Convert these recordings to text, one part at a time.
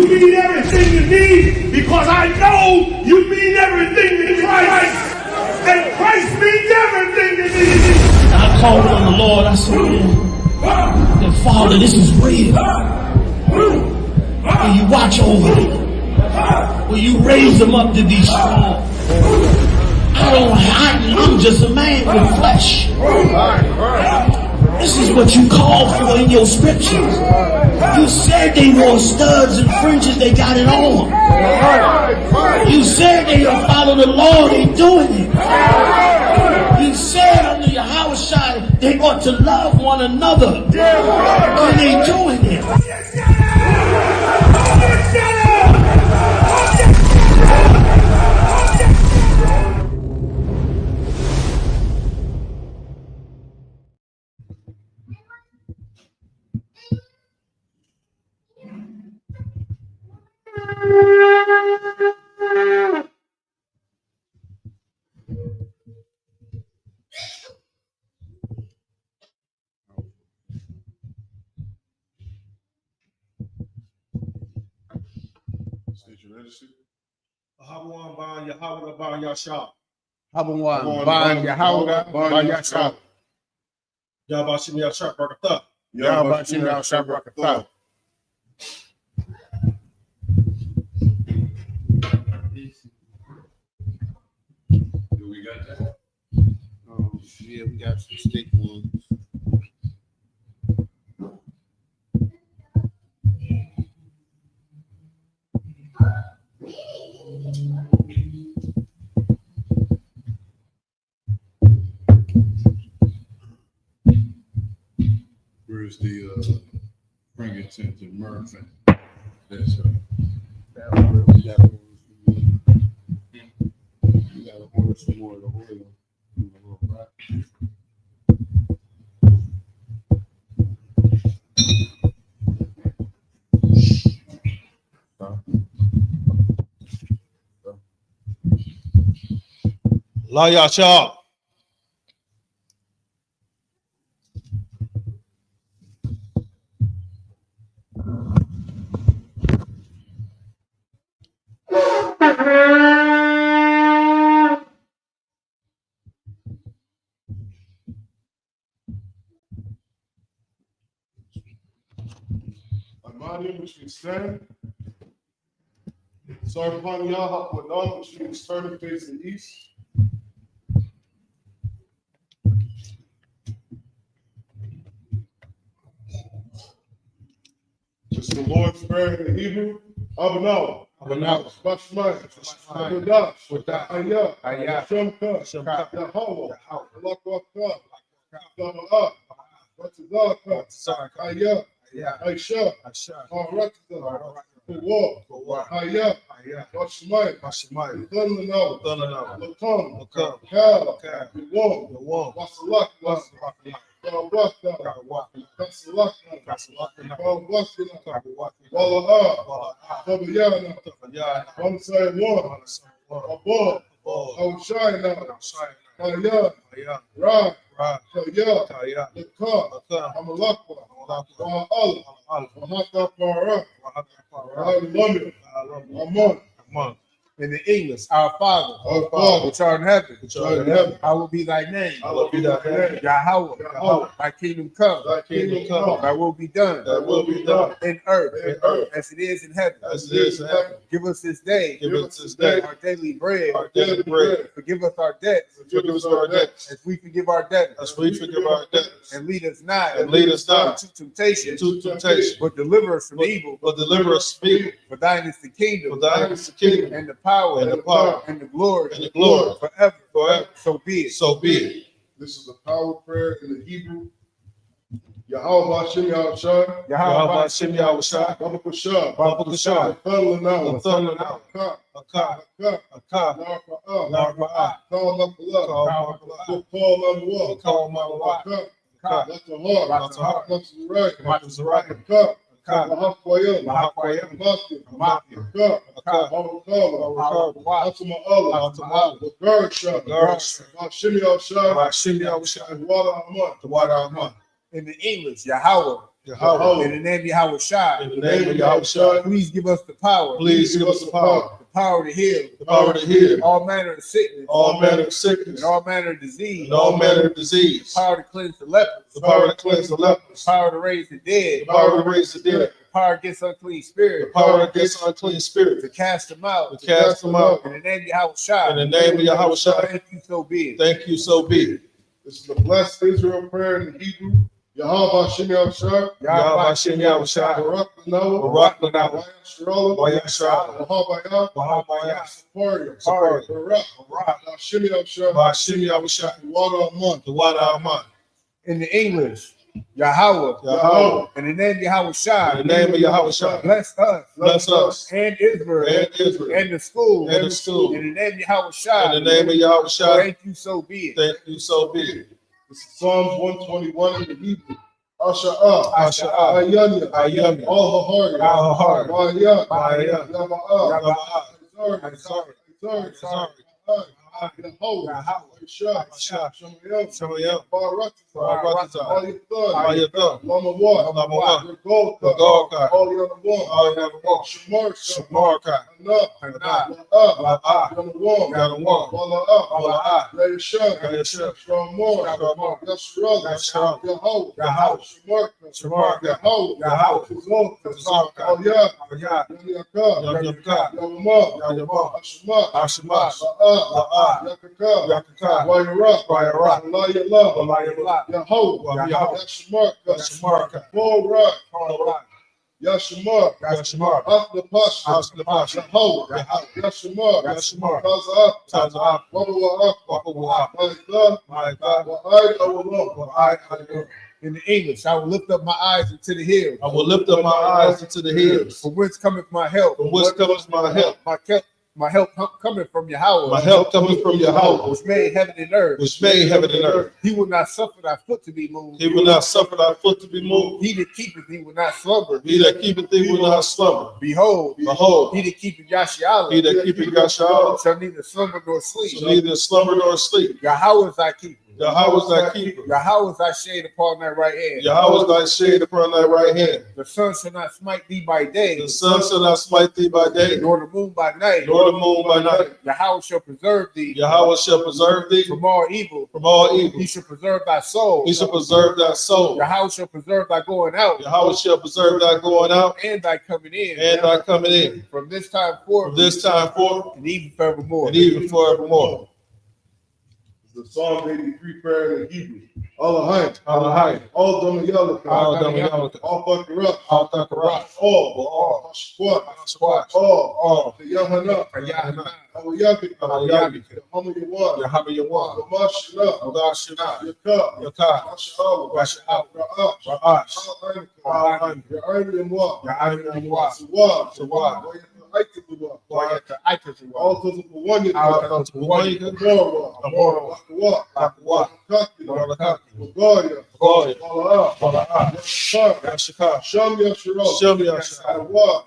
You mean everything to me because I know you mean everything to Christ. And Christ means everything to me. I called on the Lord. I said, man, Father, this is real. Will you watch over them? Will you raise them up to be strong? I'm just a man with flesh. This is what you call for in your scriptures. You said they wore studs and fringes, they got it on. You said they will follow the Lord, they doing it. You said under Yahawashi they ought to love one another, and they doing it. Habawan ban Yahweh ban Yashab. Habawan ban Yahweh ban Yashab. Yabashim Yashab Rakatha. Yabashim Yashab Rakatha. Do we got that? Yeah, we got some stick ones. Where's the frankincense and myrrh? That's We got to order some more of the oil. La Yashab. Amani, which means stand. Sarpan Yaha Wadam, which means turn facing east. It's the Lord's Prayer in the Hebrew. Abanaw. Bashmai. Wadash. Ayah. Shemka. Yahweh. Alakwaka. Dama'ah. Batazaka. Ayah. I.S.U.P.K. For war. I.S.U.P.K. Bashmai. Thundernaw. Lakum. Kal. War. Wasalak. In the English, our Father, which art in heaven, hallowed be thy name. Yahweh, thy kingdom come. Thy will be done. In earth, as it is in heaven. Give us this day our daily bread. Forgive us our debts. As we forgive our debtors. And lead us not into temptation. But deliver us from evil. For thine is the kingdom. And the power and the glory forever. So be it. This is a power prayer in the Hebrew. Yahweh Hashem Yahushua. Yahweh Hashem Yahushua. Baba Kushah. Thundernaw. Akah. Narfa'ah. Call That's the heart. That's the right. Mahakwayim. In the English, Yahweh, Yahweh. In the name of Yahawashi. In the name of Yahawashi. Please give us the power. Please give us the power. The power to heal. The power to heal. All manner of sickness. All manner of sickness. And all manner of disease. And all manner of disease. The power to cleanse the lepers. The power to cleanse the lepers. The power to raise the dead. The power to raise the dead. The power against unclean spirits. The power against unclean spirits. To cast them out. To cast them out. In the name of Yahawashi. In the name of Yahawashi. Thank you, so be it. Thank you, so be it. This is the blessed Israel prayer in the Hebrew. Yahweh Hashem Yahushua. Yahweh Hashem Yahushua. Barak Lanawa. Barak Lanawa. Wayah Shalom. Wahabaya. Wahabaya. Saparia. Saparia. Barak. Hashem Yahushua. Hashem Yahushua. Water Aman. The water Aman. In the English, Yahweh. Yahweh. In the name of Yahawashi. In the name of Yahawashi. Bless us. Bless us. And Israel. And Israel. And the school. And the school. In the name of Yahawashi. In the name of Yahawashi. Thank you, so be it. Thank you, so be it. This is Psalms 121 in the Hebrew. Asha'ah. Asha'ah. Ayanya. Ayanya. Al-Hahari. Al-Hahari. Ma'ayah. Ma'ayah. Yama'ah. Yama'ah. I'm sorry. Shemael. Barak. Barakatah. All your thoughts. All your thoughts. Lama what? Lama what? Your gold cup. The gold cup. All your other one. All you ever want. Shamar. Shamarka. Enough. Enough. La'ah. Yama one. Got a one. Wala'ah. Wala'ah. Yahshua. Yahshua. Strong more. Strong. Yahshua. Yahshua. Yahweh. Yahweh. Shamarka. Shamarka. Yahweh. Yahweh. Tzolka. All Yah. Yah. Yamiyaka. Yamiyaka. Yamama. Yamama. Ashma. Ashma. La'ah. La'ah. Yakaka. Yakaka. Wayara. Wayara. Layala. Walayala. Yahweh. Yahweh. Yashmarka. Yashmarka. Paul Rai. Alright. Yashmar. Yashmar. Asla Pasha. Asla Pasha. Yahweh. Yahweh. Yashmar. Yashmar. Kaza. Taza'af. Wabawa'af. Wapawa'af. Ma'ita. My God. Wa'ai awallah. I In the English, I will lift up my eyes into the hills. will lift up my eyes into the hills. From whence cometh my help? From whence cometh my help? My help coming from Yahweh. My help cometh from Yahweh, Which made heaven and earth. which made heaven and earth. He will not suffer thy foot to be moved. He will not suffer thy foot to be moved. He that keepeth thee will not slumber. He that keepeth thee will not slumber. Behold, Behold, he that keepeth Yashi'Allah he that keepeth Yahshua shall neither slumber nor sleep. shall neither slumber nor sleep. Yahweh is thy keeper. Yahweh is thy keeper. Yahweh is thy shade upon thy right hand. Yahweh is thy shade upon thy right hand. The sun shall not smite thee by day, The sun shall not smite thee by day, nor the moon by night. nor the moon by night. Yahweh shall preserve thee Yahweh shall preserve thee from all evil. from all evil. He shall preserve thy soul. He shall preserve thy soul. Yahweh shall preserve thy going out Yahweh shall preserve thy going out and thy coming in. and thy coming in. From this time forth From this time forth and even forevermore. and even forevermore. The Psalm 83 prayer in the Hebrew. Allahai. Allahai. All Damayalaka. All Damayalaka. All Fakarah. All Takarat. All. Squat. Squat. All. The Yahanna. Yahanna. Al-Yabi. Al-Yabi. Hama Yawan. Yahweh Yawan. Lamashina. Adashina. Yaka. Yaka. Ash'awa. Rasha'aw. Ra'ash. Ra'ash. Al-Ain. Ya'ain Yamwa. Ya'ain Yamwa. Suwa. Suwa. Aikatuwa. All those who want you. All those who want you. Amorwa. Amorwa. Lakawa. Lakawa. Kaki. Barakaki. Magoria. Goya. Wala'ah. Wala'ah. Yashar. Yashika. Sham Yashiro. Shem Yashika. Awa.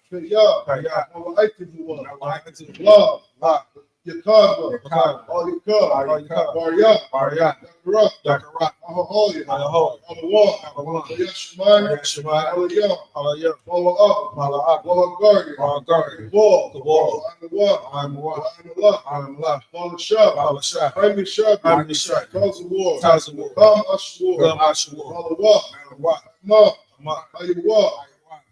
Kaya. Kaya. Aikatuwa. Yahweh. Love. La. Yakaba. Yakaba. All Yakab. All Yakab. Barya. Barya. Yakarak. Yakarat. Aholia. Ayahoy. Amawa. Amawa. Yashmai. Yashimai. Aliyah. Alayah. Wala'ah. Mala'ah. Wala'gardi. Wala'gardi. Wall. The wall. Wa'anawa. I'm one. Wa'anallah. I'm love. Wala'shab. Wala'shah. I'm the Shab. I'm the Shab. Cause of war. Cause of war. Come Ashwar. Come Ashwar. Wala'wa. Malawah. Ma. Ma. Ayawa.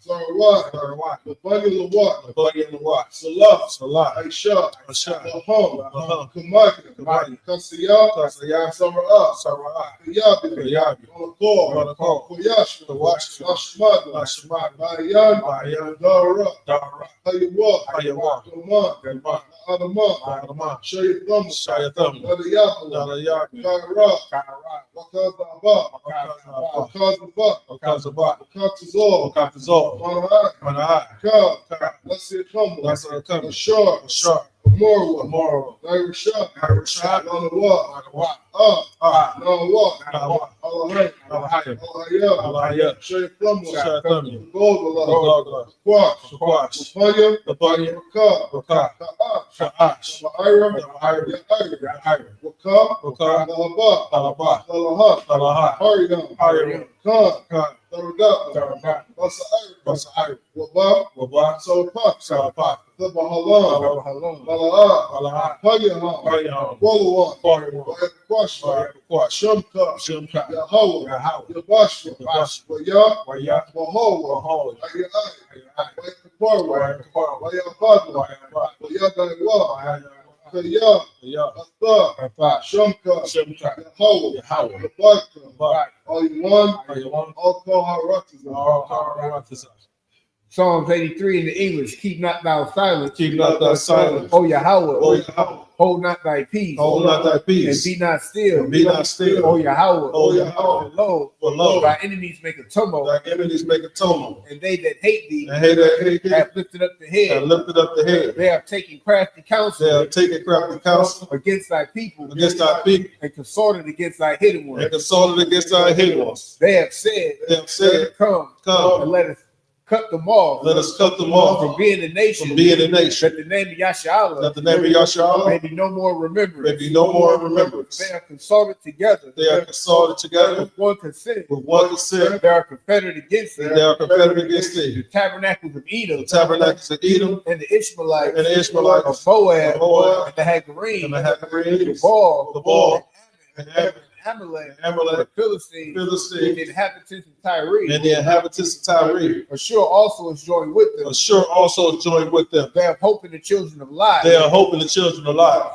Sarawat. Sarawat. Labani Lawat. Buddy in the watch. Salah. Salah. Aisha. Aisha. Laham. Laham. Kamaki. Kamaki. Kasiyah. Kasiyah. Sara'ah. Sara'ah. Kayabi. Kayabi. Malakor. Malakor. Koyash. Koyash. Ashmad. Ashmad. Bayan. Bayan. Dara. Dara. Hayawa. Hayawa. Kaman. Galman. Adama. Adama. Shayatham. Shayatham. Nadayahu. Nadayahu. Kaira. Karat. Wakazaba. Wakazaba. Wakazaba. Wakazaba. Wakatazor. Wakatazor. Manahai. Manahai. Ka. Ka. Let's see it come. That's what coming. Ashar. Ashar. Morwa. Tomorrow. Nairishah. Nairishah. Nanawa. Manawah. Ah. Ah. Nawa. Nawa. Allah Allah Allah Shay Plumber, Shay Gold Allah, Quash, Papaya, Papaya, Waka, Ka'ash, Ira, Yahira, Waka, Alaba, Alaha, Alaha, Hariam, Khan, Khan, Taragat, Basa, Waba, Waba, Salapa, Salapa, Halam, Mala'a, Alaha, Payaha, Payaham, Wallawan, Quash, Quash, Quash, Shumka, Shimka, Yahweh, Yahweh, Yabash, Yabash, Waya, Waya, Wahawa, Wahol, Ayai, Waya Kapara, Waya Padma, Waya Daiwa, Kaya, Atha, Shumka, Yahweh, Yabaka, all you one, all Koharatazah. Psalms 83 in the English. Keep not thou silence. Keep not thy silence, O Yahweh. O Yahweh. Hold not thy peace. Hold not thy peace, And be not still. and be not still. O Yahweh. O Yahweh. For lo, thy enemies make a tumult, Thy enemies make a tumult, and they that hate thee and hate have lifted up the head. and lifted up the head. They have taken crafty counsel They have taken crafty counsel against thy people, against thy people, and consorted against thy hidden and ones. consulted against thy hidden ones. They have said, Come, Come, and let us cut them off. let us cut them off From being a nation. from being a nation. That the name of Yashala That the name of Yahshua may be no more remembered. may be no more in remembrance. They are consulted together. They are consulted together With one consent. with one consent. They are confederate against thee. They are confederate against The thee. tabernacles of Edom. The tabernacles of Edom And the Ishmaelites. and the Ishmaelites Of Moab. Moab, And the Hagarenes. and the Hagarenes, The Baal. and Ammon, Amalek. Amalek, The Philistines. And Philistines, the inhabitants of Tyre. and the inhabitants of Tyre. Ashur also is joined with them. Ashur also joined with them. They have hope in the children of Lot. They are hoping the children alive.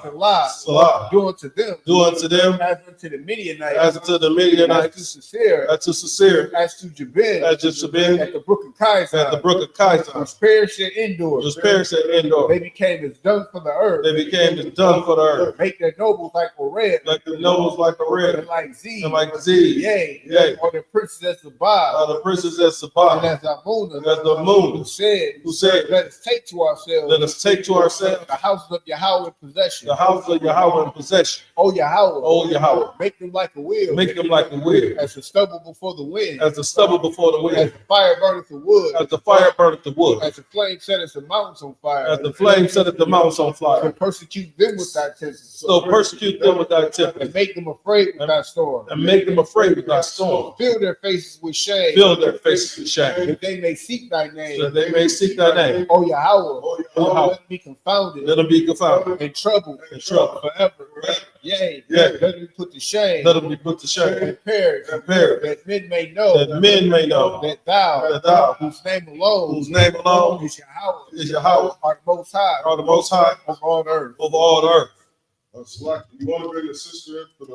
Salah. Do unto them. Do unto them As unto the Midianites. as unto the As to Midianites, Sisera. as to Sisera, As to Jabin. as to Jabin, At the brook of Kaiser. at the brook of Kaiser, Was perished at Endor. was perished at Endor. They became as dung for the earth. They became as dung for the earth, Make their nobles like a red. like the nobles like a And red, like Z. and like Z, Yea. Or the princes as the Bob. the princes as And Sabah, as Amunah. and as the moon, Who said, who said, let us take to ourselves let us take to ourselves the houses of Yahweh in possession. the house of Yahweh in possession. O Yahweh. O Yahweh, Make them like a wheel. make them like the wind, As the stubble before the wind. as the stubble before the As wind, the fire burneth the wood. as the fire burneth the wood, As the flame setteth the mountains on fire. as the flame setteth the mountains on So fire. persecute them with thy tempest. So persecute them with thy tempest, And make them afraid with thy storm. and make them afraid with thy storm. Fill their faces with shame. Fill their faces with shame, That they may seek thy so name. that they may seek thy name. O Yahweh. Yahweh. Let them be confounded. Let them be confounded And troubled. in trouble. Forever. Yea. Yea. Let them be put to shame. Let them be put to shame, And perish. and perish, That men may know. that men may know That thou. that thou, Whose name alone. whose name alone Is Yahweh. is Yahweh, Art most high. are the most high Of all the earth. over all the earth. Select, you want to bring the sister in for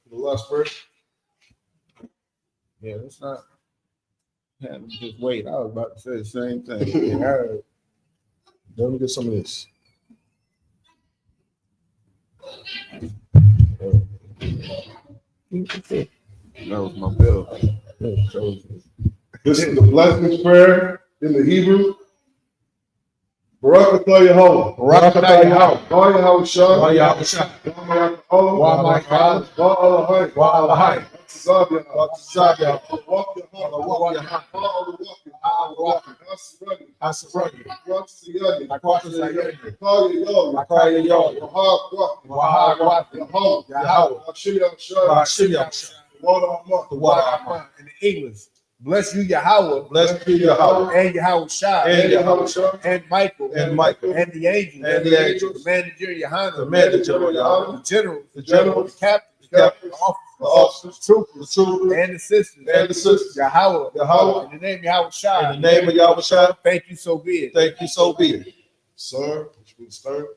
the last verse? Yeah, let's not have them just wait. I was about to say the same thing. Yeah, Let me get some of this. that was my bill. This is the blessings prayer in the Hebrew. Barak atah Yahweh. Barak atah Yahweh. Wa Yahweh Shah. Wa Yahweh Shah. Wa my God. Wa Allahai. Wa Allahai. Tzad Yahweh. Wa Tzad Yahweh. Walk Yahweh. Walk Yahweh. Walk Yahweh. Asaragi. Watch the Yahweh. Watch the Yahweh. Call Yahweh. Akaya Yahweh. Wahab Wahab Yahweh. Yahweh. Hashem Yahshua. Hashem Yahshua. Water Amah. The water. In the English. Bless you, Yahweh. Blessed be Yahweh. And Yahweh Shah. And Yahweh Shah. And Michael. And Michael. And the angels. And the angels. The manager Yohanan. The manager Yahweh. The generals. The generals. The captains. The captains. The The officers. troopers. The troopers. And the sisters. And the sisters. Yahweh. Yahweh. In the name of Yahweh Shah. In the name of Yahweh Shah. Thank you, so be it. Thank you, so be it. Sir, which means start.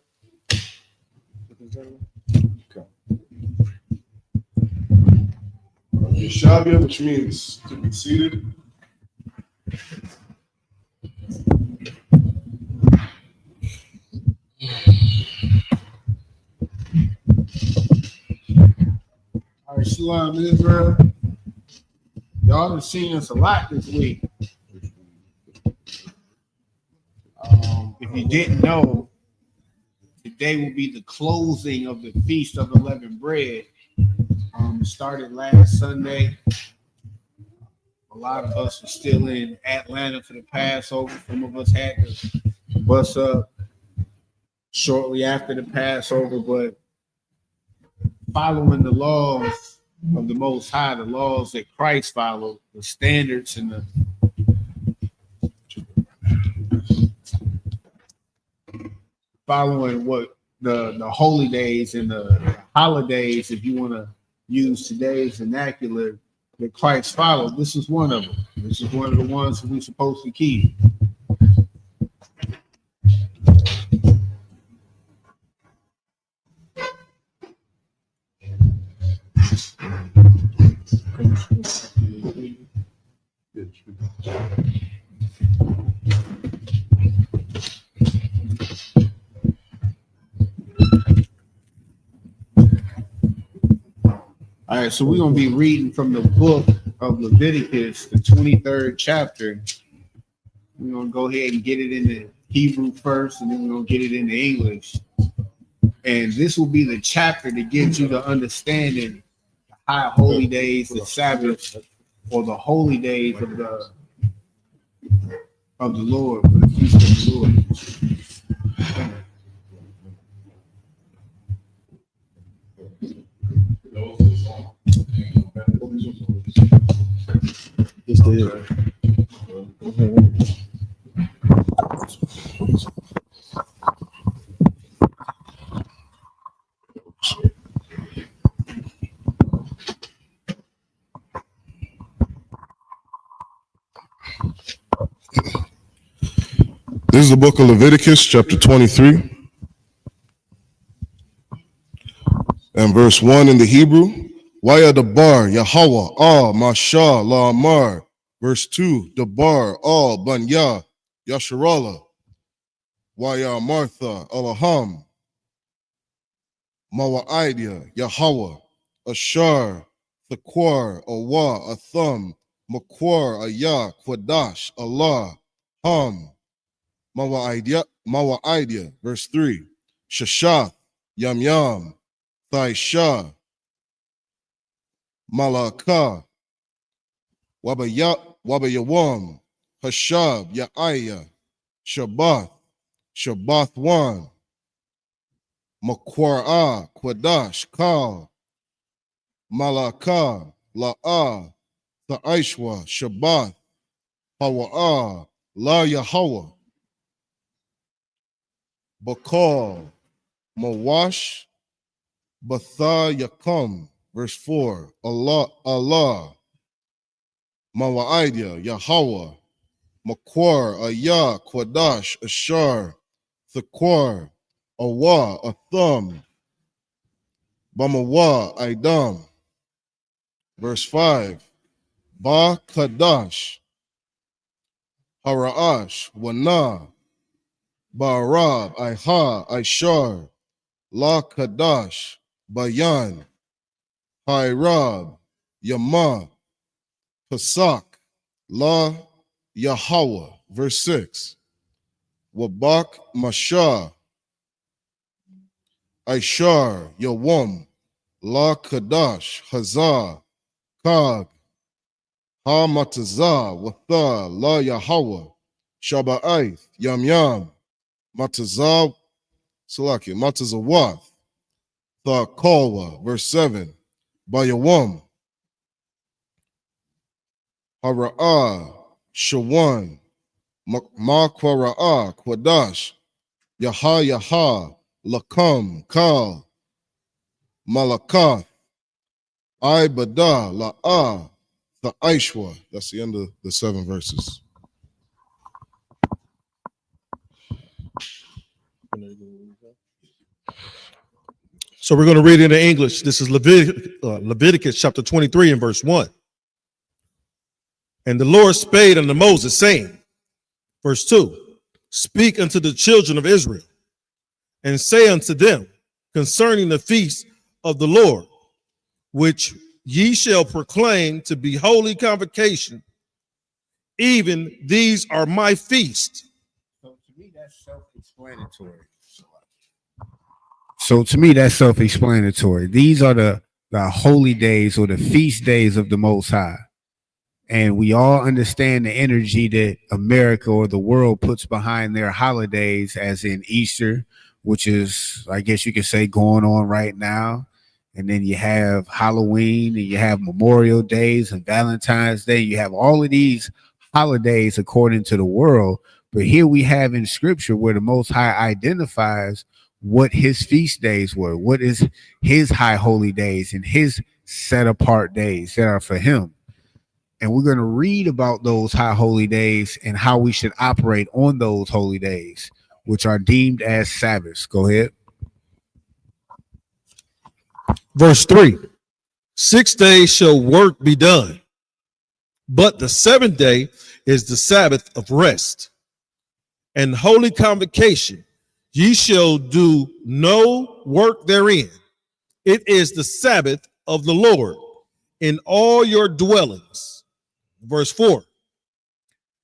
Yeshavia, which means to be seated. All right, Shalom, Israel. Y'all have seen us a lot this week. If you didn't know, today will be the closing of the Feast of Unleavened Bread. Started last Sunday. A lot of us were still in Atlanta for the Passover. Some of us had to bus up shortly after the Passover, but following the laws of the Most High, the laws that Christ followed, the standards and the following what the holy days and the holidays, if you want to use today's vernacular, that Christ followed. This is one of them. This is one of the ones that we're supposed to keep. All right, so we're going to be reading from the book of Leviticus, the 23rd chapter. We're going to go ahead and get it in the Hebrew first, and then we're going to get it into English. And this will be the chapter that gives you the understanding the high holy days, the Sabbath, or the holy days of the Lord, for the feast of the Lord. Yes, they is. This is the book of Leviticus, chapter 23, and verse 1 in the Hebrew. Waya Dabar, Yahweh, Masha, La'amar. Verse 2, Dabar, Banya, Yasharala, Waya Martha, Alaham, Mawaidia, Yahweh, Ashar, Thakwar, Awa, Atham, Makwar, Ayah, Kwadash, Allah, Ham, Mawaidia, verse 3, Shashath, Yam, Thaisha, Malaka, Wabayawam, Hashab, Ya'aya, Shabbath 1, Makwara, Kwadash, Kal, Malaka, La'ah, Tha'ishwa, Shabbath, Hawa'ah, La Yahweh, Bakal, Mawash, Batha Yakum, verse 4, Allah, Mawaidia, Yahweh, Makwar, Ayah, Kwadash, Ashar, Thakwar, Awa, Atham, Bamawa, Idam, verse 5, Ba Kadash, Haraash, Wana, Ba'arab, Iha, Ishar, La Kadash, Bayan, Hirab, Yama, Pasak, La Yahweh, verse 6, Wabak Masha, Ishar, Yawam, La Kadash, Hazah, Kag, Ha Matazah, Watha, La Yahweh, Shaba'ith, Yam, Matazah, Salaki, Matazawath, Thakalwa, verse 7, Bayawam, Hara'ah, Shawan, Makwara'ah, Kwadash, Yaha, Lakam, Kal, Malakath, Ibada, La'ah, Tha'ishwa. That's the end of the 7 verses. So we're going to read it in English. This is Leviticus chapter 23 and verse 1. And the Lord spake unto Moses, saying, verse 2, speak unto the children of Israel, and say unto them concerning the feast of the Lord, which ye shall proclaim to be holy convocation, even these are my feasts. So to me, that's self-explanatory. These are the the holy days or the feast days of the Most High. And we all understand the energy that America or the world puts behind their holidays, as in Easter, which is, I guess you could say, going on right now. And then you have Halloween, and you have Memorial Days and Valentine's Day. You have all of these holidays according to the world. But here we have in Scripture where the Most High identifies what his feast days were, what is his high holy days and his set apart days that are for him. And we're going to read about those high holy days and how we should operate on those holy days, which are deemed as Sabbaths. Go ahead. Verse 3, 6 days shall work be done, but the seventh day is the Sabbath of rest and holy convocation. Ye shall do no work therein. It is the Sabbath of the Lord in all your dwellings. Verse 4,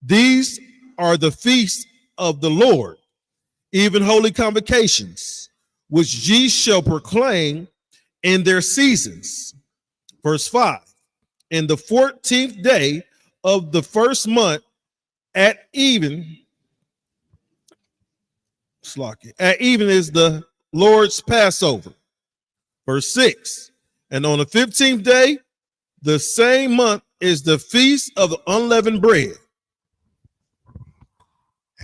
these are the feasts of the Lord, even holy convocations, which ye shall proclaim in their seasons. Verse 5, in the 14th day of the first month at even is the Lord's Passover. Verse 6, and on the 15th day, the same month, is the feast of the unleavened bread.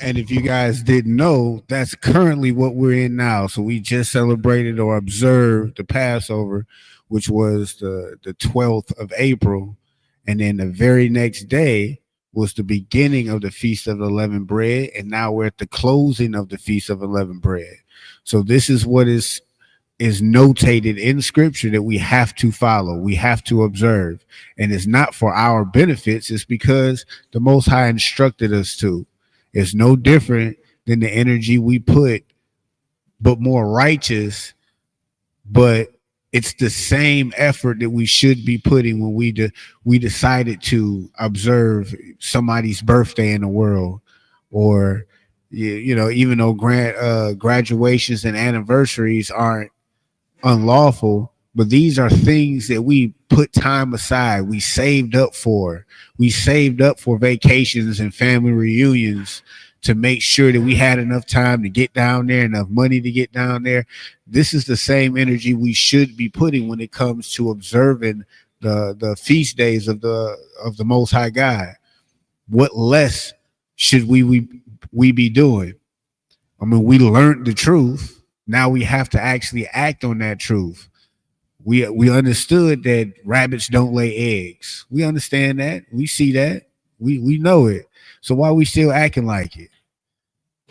And if you guys didn't know, that's currently what we're in now. So we just celebrated or observed the Passover, which was the 12th of April. And then the very next day was the beginning of the Feast of Unleavened Bread. And now we're at the closing of the Feast of Unleavened Bread. So this is what is notated in Scripture that we have to follow, we have to observe. And it's not for our benefits, it's because the Most High instructed us to. It's no different than the energy we put, but more righteous. But it's the same effort that we should be putting when we decided to observe somebody's birthday in the world, or even though graduations and anniversaries aren't unlawful, but these are things that we put time aside. We saved up for vacations and family reunions to make sure that we had enough time to get down there, enough money to get down there. This is the same energy we should be putting when it comes to observing the feast days of the Most High God. What less should we be doing? I mean, we learned the truth. Now we have to actually act on that truth. We understood that rabbits don't lay eggs. We understand that. We see that. We know it. So why are we still acting like it?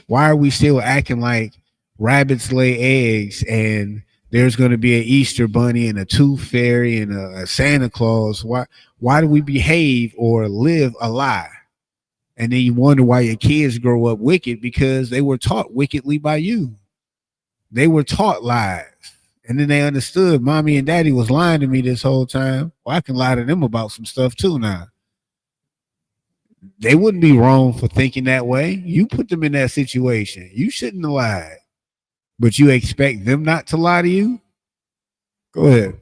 Why are we still acting like rabbits lay eggs and there's going to be an Easter bunny and a tooth fairy and a Santa Claus? Why do we behave or live a lie? And then you wonder why your kids grow up wicked, because they were taught wickedly by you. They were taught lies. And then they understood mommy and daddy was lying to me this whole time. Well, I can lie to them about some stuff too now. They wouldn't be wrong for thinking that way. You put them in that situation. You shouldn't have lied. But you expect them not to lie to you? Go ahead.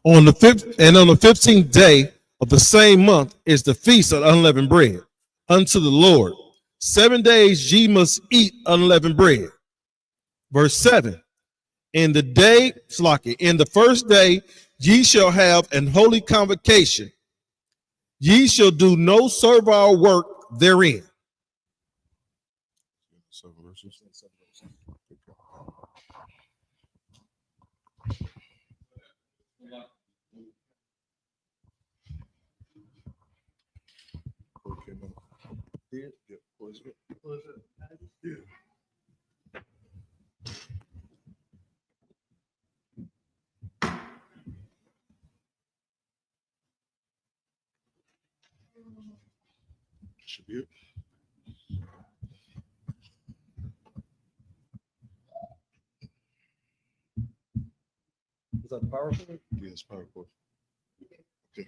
On the 15th day of the same month is the feast of unleavened bread unto the Lord. 7 days ye must eat unleavened bread. Verse 7, in the first day ye shall have an holy convocation. Ye shall do no servile work therein. Should be it. Is that powerful? Yeah, it's powerful. Okay.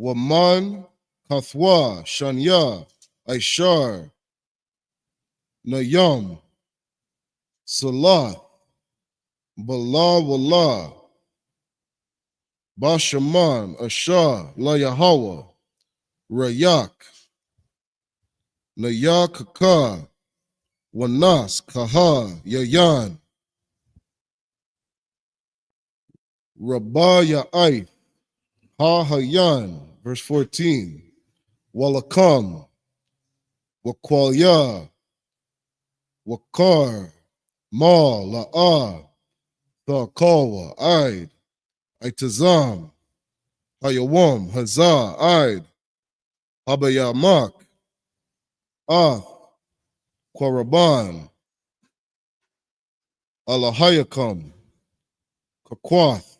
Waman, Kathwa, Shanya, Aishar, Nayam, Salah, Bala Wallah, Bashaman, Ashar, La Yahweh, Rayak, Nayakaka, Wanas, Kaha, Yayan, Rabah Ya'ai, Ha Hayan, verse 14, Walakam, Wakwalya, Wakar, Ma, La'ah, Thakawa, Aid, Aitazam, Hayawam, Hazah, Aid, Habayamak, Ah, Kwaraban, Alahayakam, Kakwath,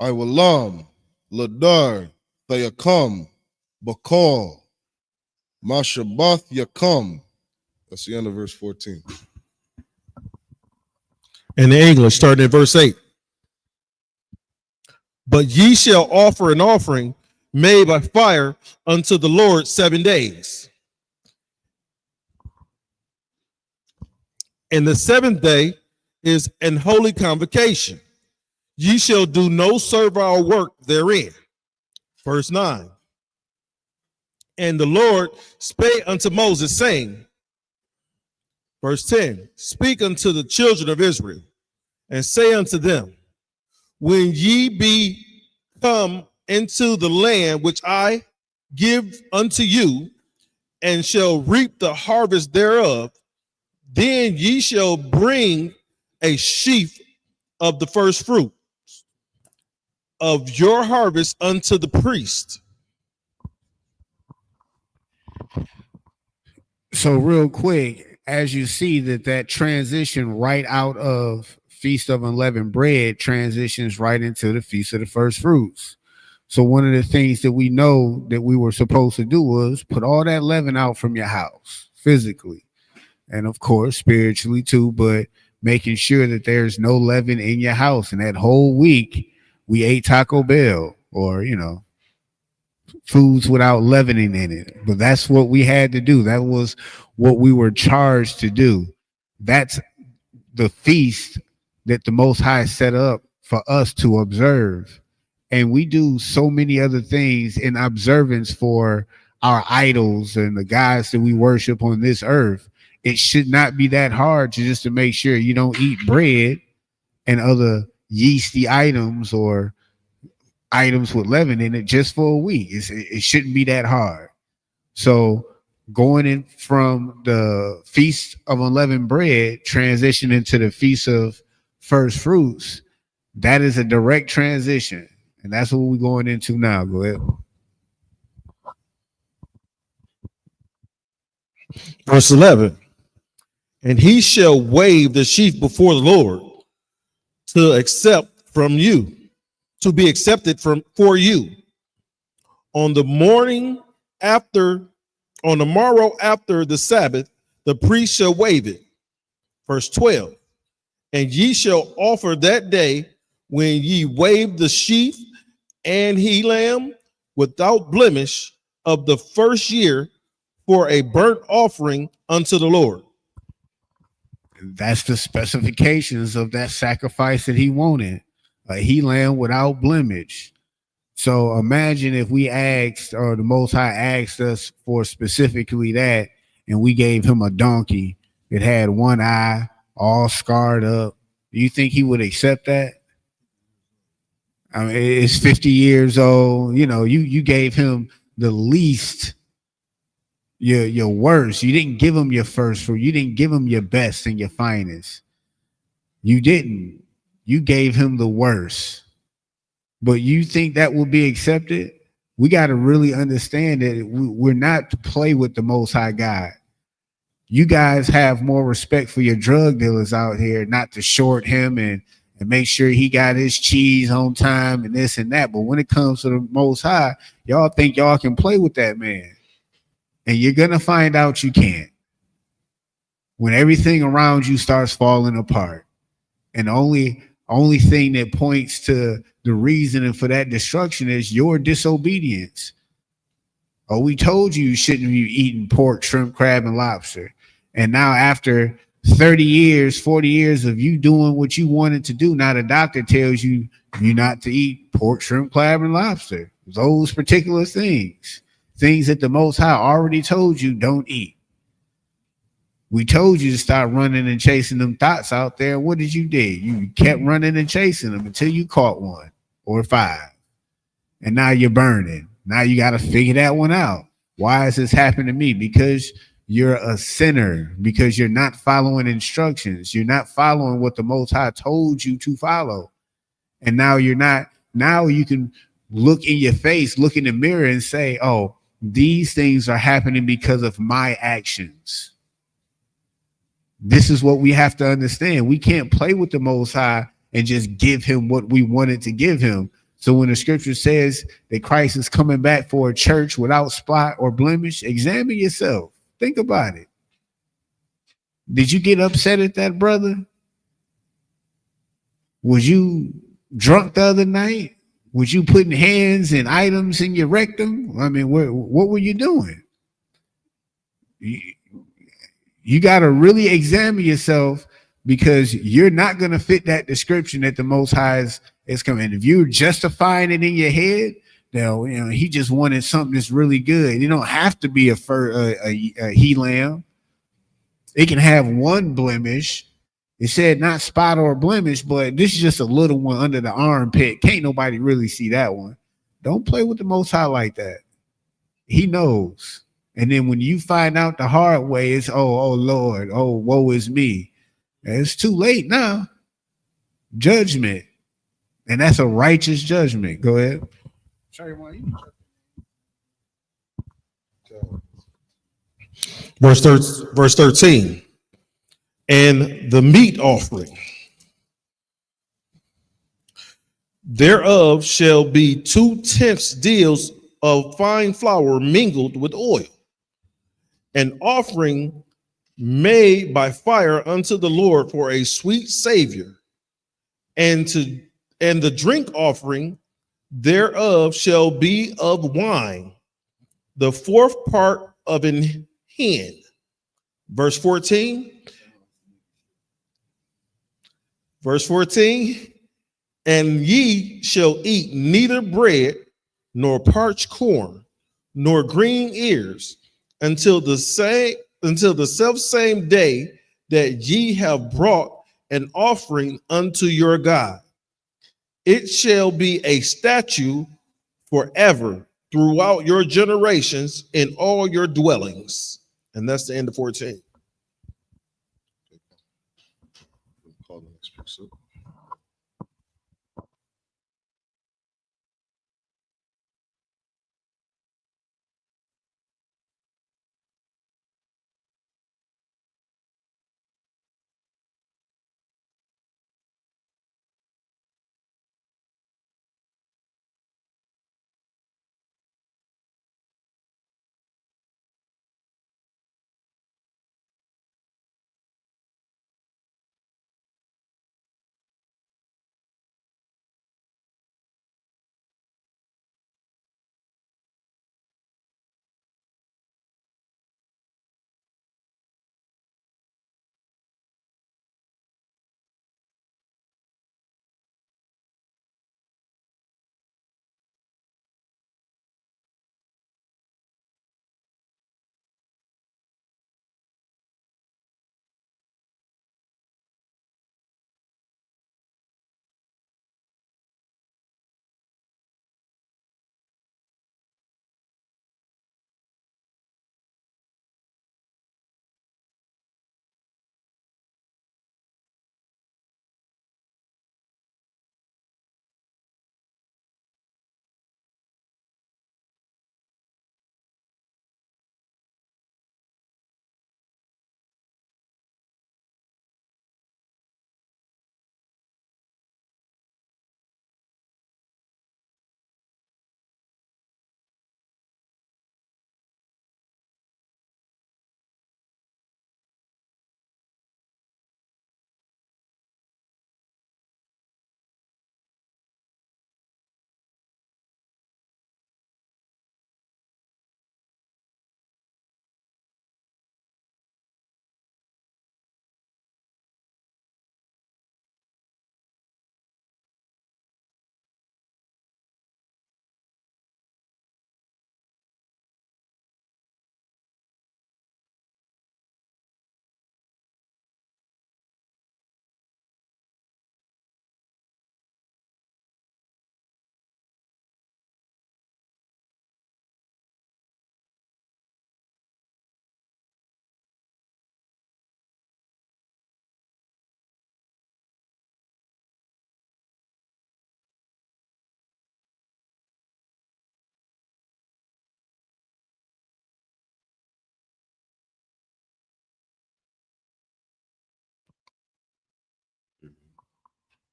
Iwalam, Ladar, Thayakam, Bakal, Mashabath Yakam. That's the end of verse 14. In the English, starting at verse 8. But ye shall offer an offering made by fire unto the Lord 7 days. And the seventh day is an holy convocation. Ye shall do no servile work therein. Verse 9. And the Lord spake unto Moses, saying, verse 10, speak unto the children of Israel, and say unto them, when ye be come into the land which I give unto you, and shall reap the harvest thereof, then ye shall bring a sheaf of the first fruit of your harvest unto the priest. So real quick, as you see that transition right out of Feast of Unleavened Bread transitions right into the Feast of the First Fruits. So one of the things that we know that we were supposed to do was put all that leaven out from your house physically, and of course spiritually too, but making sure that there's no leaven in your house. And that whole week we ate Taco Bell or, foods without leavening in it. But that's what we had to do. That was what we were charged to do. That's the feast that the Most High set up for us to observe. And we do so many other things in observance for our idols and the gods that we worship on this earth. It should not be that hard to make sure you don't eat bread and other yeasty items or items with leaven in it just for a week. It shouldn't be that hard. So going in from the Feast of Unleavened Bread, transitioning to the Feast of First Fruits, that is a direct transition. And that's what we're going into now. Go ahead. Verse 11. And he shall wave the sheaf before the Lord to accept from you, to be accepted for you. On the morrow after the Sabbath, the priest shall wave it. Verse 12. And ye shall offer that day when ye wave the sheaf and he lamb without blemish of the first year for a burnt offering unto the Lord. That's the specifications of that sacrifice that he wanted. A he lamb without blemish. So imagine if we asked, or the Most High asked us for specifically that, and we gave him a donkey that had one eye all scarred up. Do you think he would accept that? I mean, it's 50 years old. You gave him the least, your worst. You didn't give him your first fruit. You didn't give him your best and your finest. You didn't. You gave him the worst. But you think that will be accepted? We got to really understand that we're not to play with the Most High God. You guys have more respect for your drug dealers out here, not to short him and make sure he got his cheese on time and this and that. But when it comes to the Most High, y'all think y'all can play with that man. And you're going to find out you can't. When everything around you starts falling apart. And only only thing that points to the reasoning for that destruction is your disobedience. Oh, we told you shouldn't be eating pork, shrimp, crab, and lobster. And now after 30 years, 40 years of you doing what you wanted to do, now the doctor tells you you're not to eat pork, shrimp, crab, and lobster. Those particular things that the Most High already told you don't eat. We told you to stop running and chasing them thoughts out there. What did you do? You kept running and chasing them until you caught one or 5. And now you're burning. Now you got to figure that one out. Why is this happening to me? Because you're a sinner, because you're not following instructions. You're not following what the Most High told you to follow. And now you're not. Now you can look in your face, look in the mirror and say, oh, these things are happening because of my actions. This is what we have to understand. We can't play with the Most High and just give him what we wanted to give him. So when the scripture says that Christ is coming back for a church without spot or blemish, examine yourself. Think about it. Did you get upset at that brother? Was you drunk the other night? Was you putting hands and items in your rectum? I mean, what were you doing? You got to really examine yourself, because you're not going to fit that description that the Most High is coming. If you're justifying it in your head, now, you know, he just wanted something that's really good. You don't have to be a he lamb. It can have one blemish. It said not spot or blemish, but this is just a little one under the armpit. Can't nobody really see that one. Don't play with the Most High like that. He knows. And then when you find out the hard way, it's, oh Lord, oh, woe is me. And it's too late now. Judgment. And that's a righteous judgment. Go ahead. Verse 13. And the meat offering thereof shall be 2/10 deals of fine flour mingled with oil, an offering made by fire unto the Lord for a sweet savior, and the drink offering thereof shall be of wine, the 4th part of an hin. Verse 14. And ye shall eat neither bread, nor parched corn, nor green ears, until the self same day that ye have brought an offering unto your God. It shall be a statute forever throughout your generations in all your dwellings. And that's the end of 14.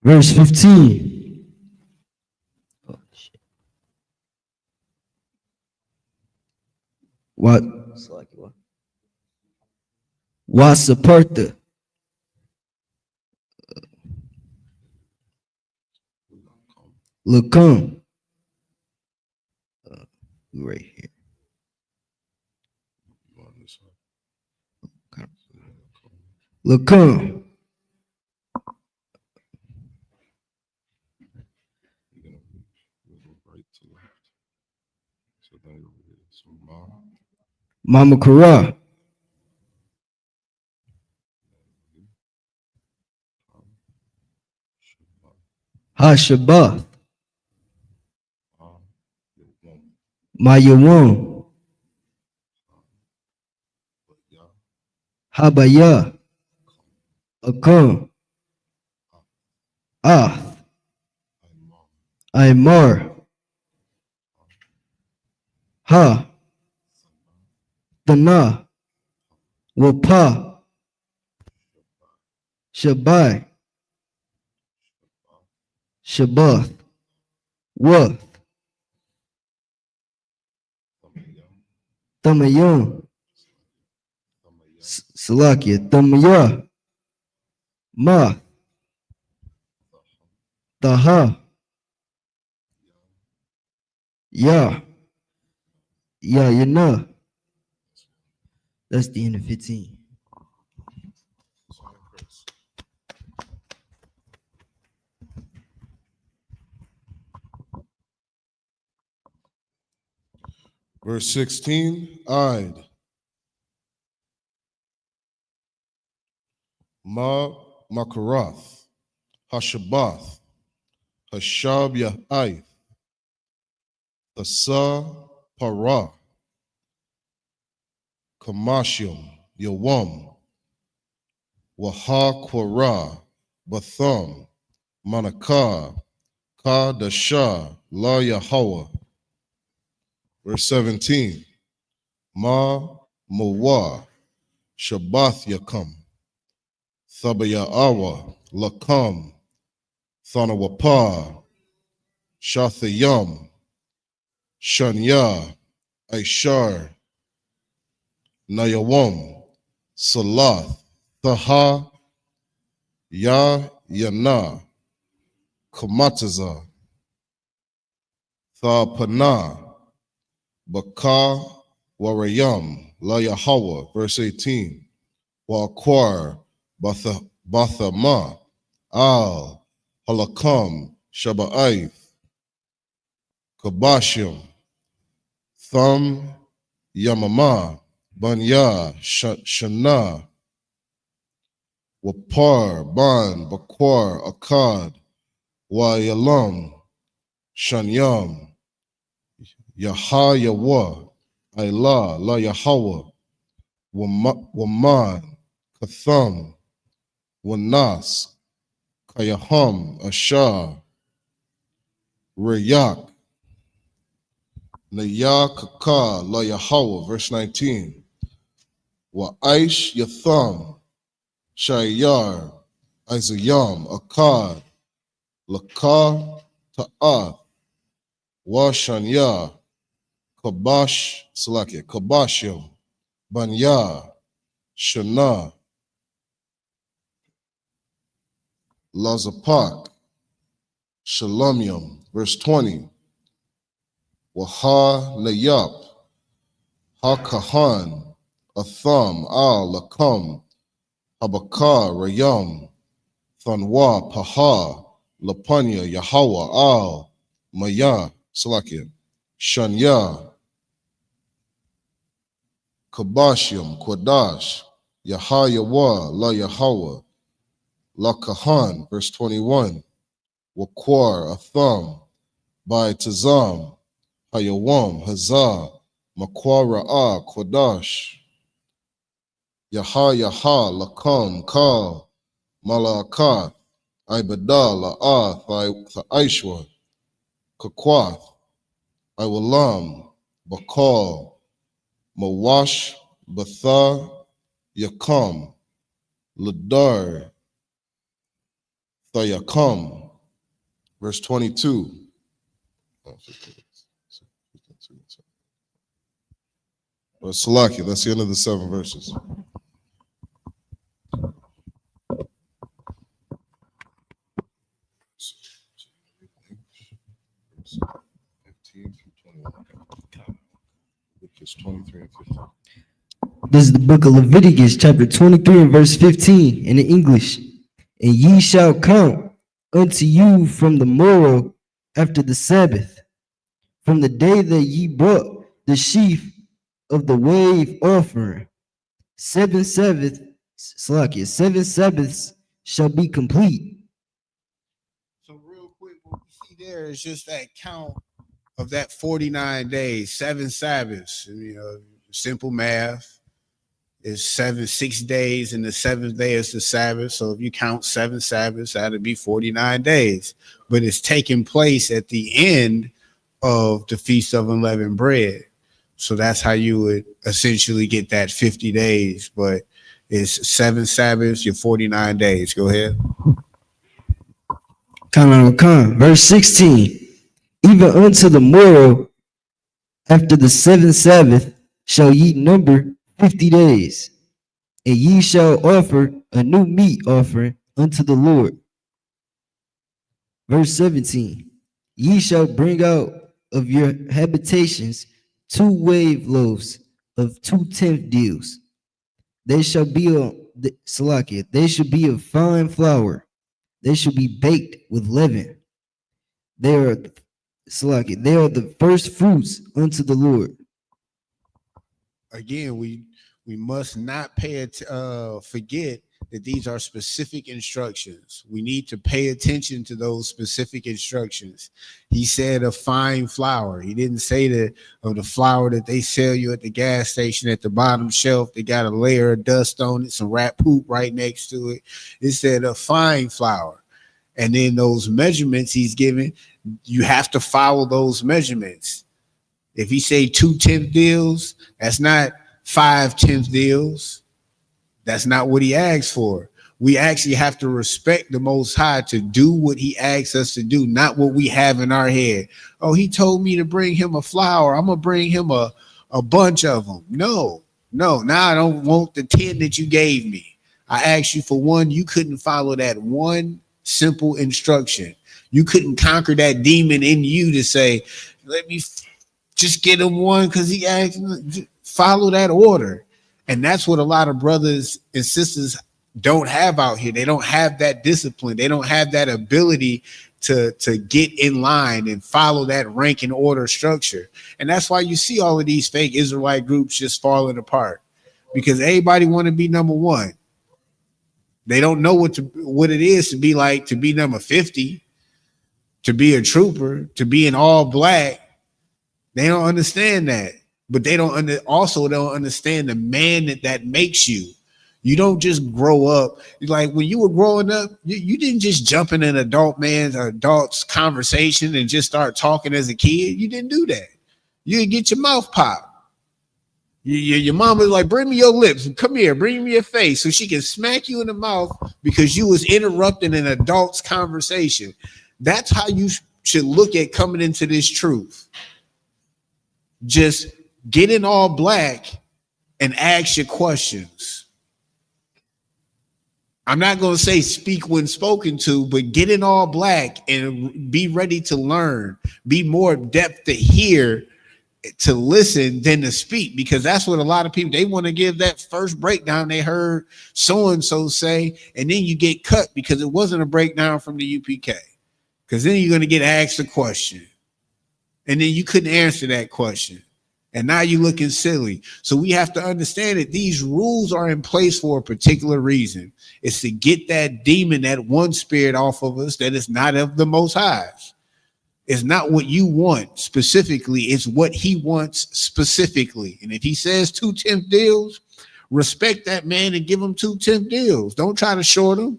Verse 15. What? Wasaparta. Lakum. Right here. Lakum. Mama Kara. Hashabath. Mayawon. Habaya. Akum. Ath. Aymar. Ha. Dana. Wapa. Shabai. Shabath. Wath. Tamayon. Salakia. Tamaya. Ma. Taha. Ya. Yana. That's the end of 15. Verse 16, Id. Makarath, Hashabath, Hashab Yahaith, Asa Parah, Kamashim, Yawam, Waha Quara, Batham, Manakah, Kadashah, La Yahweh. Verse 17, Mawah, Shabbath Yakam, Thabaya'awa, Lakam, Thanawapa, Shathayam, Shanya, Aishar, Nayawam, Salath, Thaha, Yana, Kamataza, Thapana, Baka, Warayam, La Yahweh, verse 18, Waqar, Bathama, Al, Halakam, Shaba'aith, Kabashim, Thum, Yamama, Banya, Shana, Wapar, Ban, Bakwar, Akkad, Wayalam, Shanyam, Yaha Yawa, Ayla, La Yahweh, Waman, Katham, Wanas, Kayaham, Ashar, Rayak, Nayakaka, La Yahweh, verse 19. Wa Aish Yatham, Shayar, Isayam, Akkad, Lakah, Ta'ath, Wa Shanya, Kabash, Salakia, Kabashim, Banya, Shana, Lazapak, Shalamium, verse 20. Waha Nayap, Hakahan, Atham, Al, Lakam, Habakar, Rayam, Thanwa, Paha, Lapanya, Yahweh, Al, Maya, Salakia, Shanya, Kabashim, Quadash, Yahayawa, La Yahweh, La Kahan, verse 21, Wakwar, Atham, by Tazam, Hayawam, Hazah, Makwara'a, Quadash, Yaha, Lakam, Kal, Malakat, Ibadah, La'ath, Aishwa, Kakwath, Iwalam, Bakal, Mawash, Batha, Yakam, Ladar, Thayakam, verse 22. Salaki, that's the end of the 7 verses. Leviticus 23 and 15. This is the book of Leviticus, chapter 23 and verse 15 in the English. And ye shall come unto you from the morrow after the Sabbath, from the day that ye brought the sheaf of the wave offering. 7 Sabbaths, Salakia, 7 Sabbaths shall be complete. So real quick, what we see there is just that count of that 49 days, 7 Sabbaths. You know, simple math is 6 days, and the 7th day is the Sabbath. So if you count 7 Sabbaths, that'd be 49 days. But it's taking place at the end of the Feast of Unleavened Bread. So that's how you would essentially get that 50 days. But it's 7 Sabbaths, your 49 days. Go ahead. Verse 16. Even unto the morrow after the 7th Sabbath shall ye number 50 days, and ye shall offer a new meat offering unto the Lord. Verse 17. Ye shall bring out of your habitations 2 wave loaves of 2 tenth deals. They shall be they should be of fine flour. They should be baked with leaven. They are the first fruits unto the Lord. Again, we must not forget that these are specific instructions. We need to pay attention to those specific instructions. He said a fine flour. He didn't say that of the flour that they sell you at the gas station at the bottom shelf. They got a layer of dust on it, some rat poop right next to it. It said a fine flour. And then those measurements he's giving, you have to follow those measurements. If he say 2 tenth deals, that's not 5 tenth deals. That's not what he asked for. We actually have to respect the Most High to do what he asks us to do, not what we have in our head. Oh, he told me to bring him a flower. I'm going to bring him a bunch of them. No. Now I don't want the 10 that you gave me. I asked you for one. You couldn't follow that one simple instruction. You couldn't conquer that demon in you to say, let me just get him one because he asked. Follow that order. And that's what a lot of brothers and sisters don't have out here. They don't have that discipline. They don't have that ability to get in line and follow that rank and order structure. And that's why you see all of these fake Israelite groups just falling apart, because everybody want to be number one. They don't know what it is to be like, to be number 50, to be a trooper, to be in all black. They don't understand that. But they don't understand the man that makes you. You don't just grow up. Like when you were growing up, you didn't just jump in an adult's conversation and just start talking as a kid. You didn't do that. You didn't get your mouth popped. Your mom was like, bring me your lips. Come here, bring me your face, so she can smack you in the mouth because you was interrupting an adult's conversation. That's how you should look at coming into this truth. Just get in all black and ask your questions. I'm not going to say speak when spoken to, but get in all black and be ready to learn. Be more depth to hear, to listen than to speak, because that's what a lot of people, they want to give that first breakdown they heard so-and-so say, and then you get cut because it wasn't a breakdown from the UPK, because then you're going to get asked a question, and then you couldn't answer that question. And now you're looking silly. So we have to understand that these rules are in place for a particular reason. It's to get that demon, that one spirit off of us that is not of the Most High. It's not what you want specifically. It's what he wants specifically. And if he says 2 tenth deals, respect that man and give him 2 tenth deals. Don't try to short him.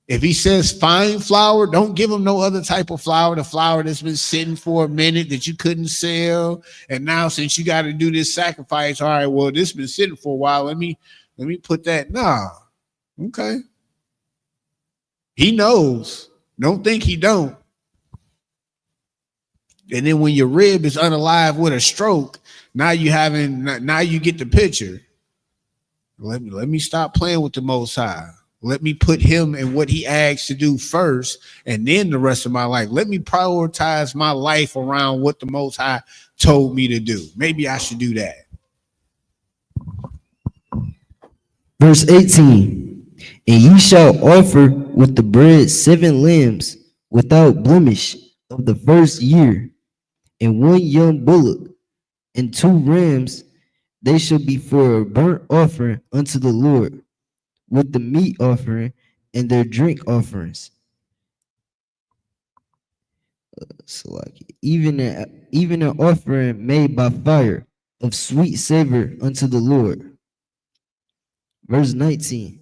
If he says fine flour, don't give him no other type of flour, the flour that's been sitting for a minute that you couldn't sell. And now since you got to do this sacrifice, all right, well, this has been sitting for a while. Let me put that. Nah. Okay. He knows. Don't think he don't. And then when your rib is unalive with a stroke, now you get the picture. Let me stop playing with the Most High. Let me put him and what he asked to do first, and then the rest of my life. Let me prioritize my life around what the Most High told me to do. Maybe I should do that. Verse 18, and ye shall offer with the bread 7 lambs without blemish of the first year, and 1 young bullock, and 2 rams. They shall be for a burnt offering unto the Lord, with the meat offering and their drink offerings. So like even an offering made by fire of sweet savor unto the Lord. Verse 19.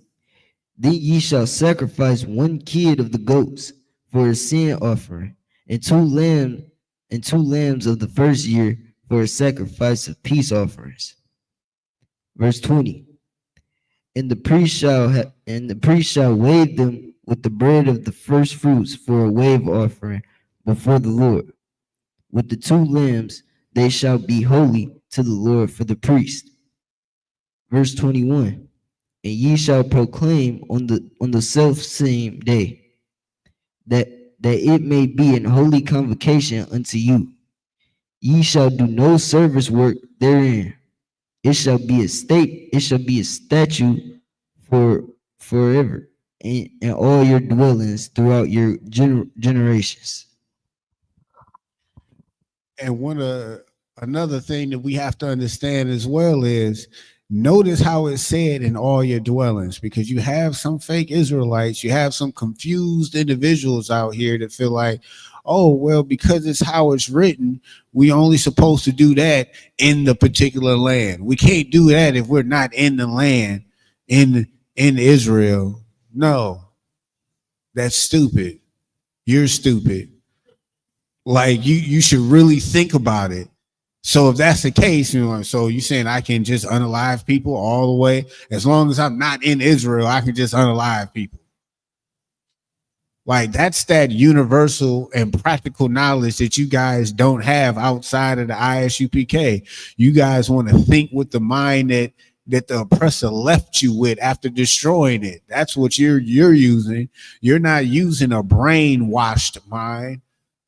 Then ye shall sacrifice 1 kid of the goats for a sin offering, and 2 lambs of the first year for a sacrifice of peace offerings. Verse 20. And the priest shall wave them with the bread of the first fruits for a wave offering before the Lord. With the 2 lambs they shall be holy to the Lord for the priest. Verse 21. And ye shall proclaim on the self same day that it may be an holy convocation unto you. Ye shall do no service work therein. It shall be a statute for forever in all your dwellings throughout your generations. And another thing that we have to understand as well is, notice how it's said in all your dwellings, because you have some fake Israelites, you have some confused individuals out here that feel like, oh, well, because it's how it's written, we only supposed to do that in the particular land. We can't do that if we're not in the land, in Israel. No, that's stupid. You're stupid. Like you should really think about it. So if that's the case, so you're saying I can just unalive people all the way? As long as I'm not in Israel, I can just unalive people. Like, that's that universal and practical knowledge that you guys don't have outside of the ISUPK. You guys want to think with the mind that the oppressor left you with after destroying it. That's what you're using. You're not using a brainwashed mind.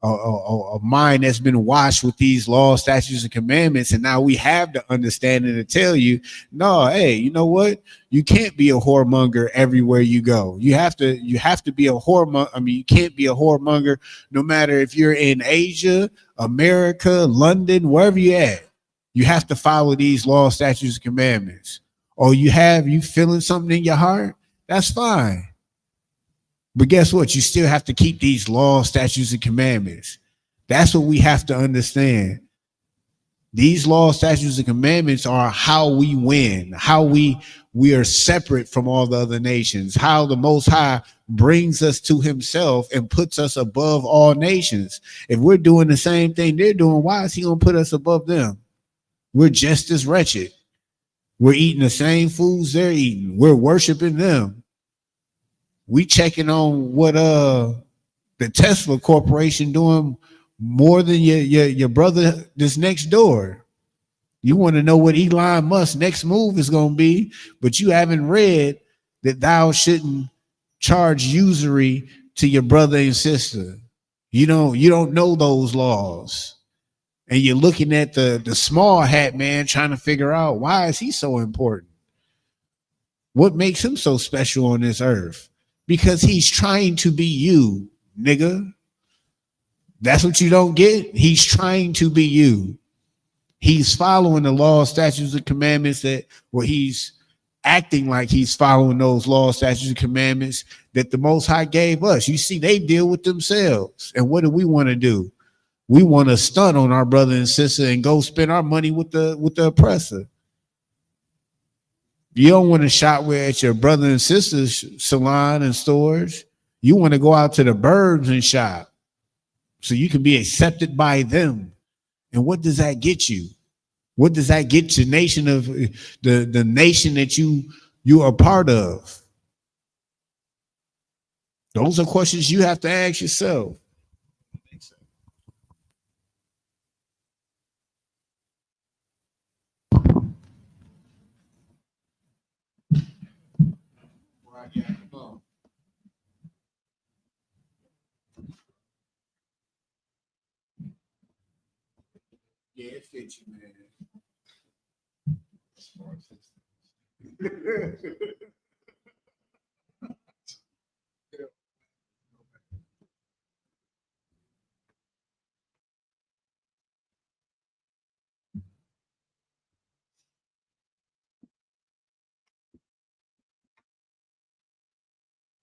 A mind that's been washed with these laws, statutes, and commandments, and now we have the understanding to tell you, no, hey, you know what? You can't be a whoremonger everywhere you go. You have to be a whoremonger. I mean, you can't be a whoremonger no matter if you're in Asia, America, London, wherever you're at. You have to follow these laws, statutes, and commandments. Or you feeling something in your heart? That's fine. But guess what? You still have to keep these laws, statutes, and commandments. That's what we have to understand. These laws, statutes, and commandments are how we win, how we are separate from all the other nations, how the Most High brings us to himself and puts us above all nations. If we're doing the same thing they're doing, why is he going to put us above them? We're just as wretched. We're eating the same foods they're eating. We're worshiping them. We checking on what the Tesla Corporation doing more than your brother that's next door. You want to know what Elon Musk's next move is going to be, but you haven't read that thou shouldn't charge usury to your brother and sister. You don't know those laws. And you're looking at the small hat man trying to figure out, why is he so important? What makes him so special on this earth? Because he's trying to be you, nigga. That's what you don't get. He's trying to be you. He's following the laws, statutes, and commandments he's acting like he's following those laws, statutes, and commandments that the Most High gave us. You see, they deal with themselves. And what do we want to do? We want to stunt on our brother and sister and go spend our money with the oppressor. You don't want to shop at your brother and sister's salon and stores. You want to go out to the burbs and shop so you can be accepted by them. And what does that get you? What does that get your nation of the nation that you are part of? Those are questions you have to ask yourself. Yeah, it fits you, man.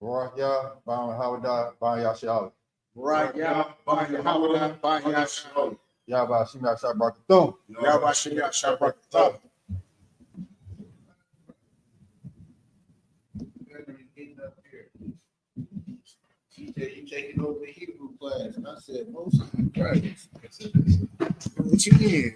Right, yeah, Bang Hawada, Bang Yashal. Right, yeah. Bang Yahawah, bang Yahshua. Yaba Shimya Shabakatum. Yahweh Shabbat. You taking over the Hebrew class, and I said, most of you Christ. What you mean?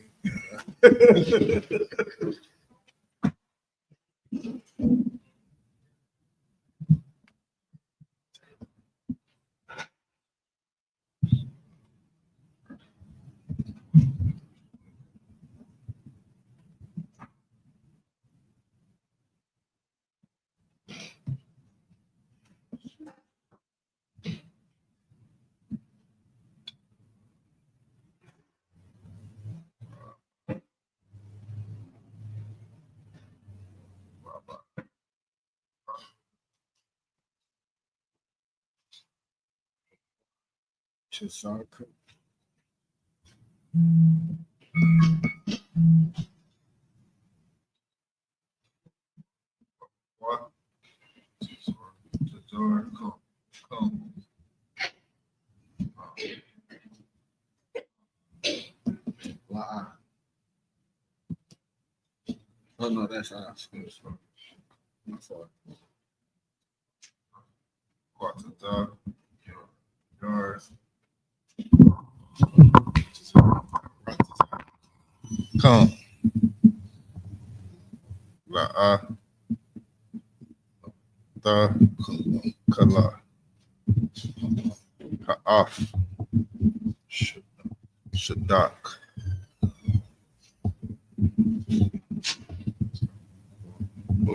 What? The door, come. La. Oh no, that's us. My fault. What the door? Doors. Come. La. The. Kala. Off. Shadak.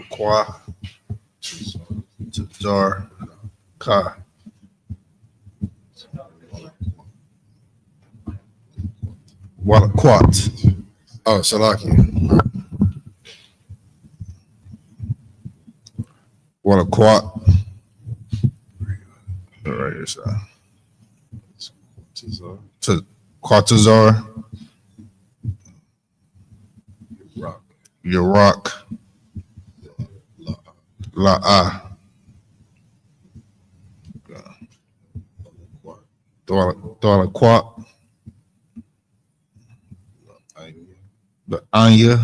Kwa. Tazar. Ka. Walaquat. Oh, Salaki. Walaquat. Right here, sir. Quatazar. Iraq. La'a. Dwalaquat. The Anya.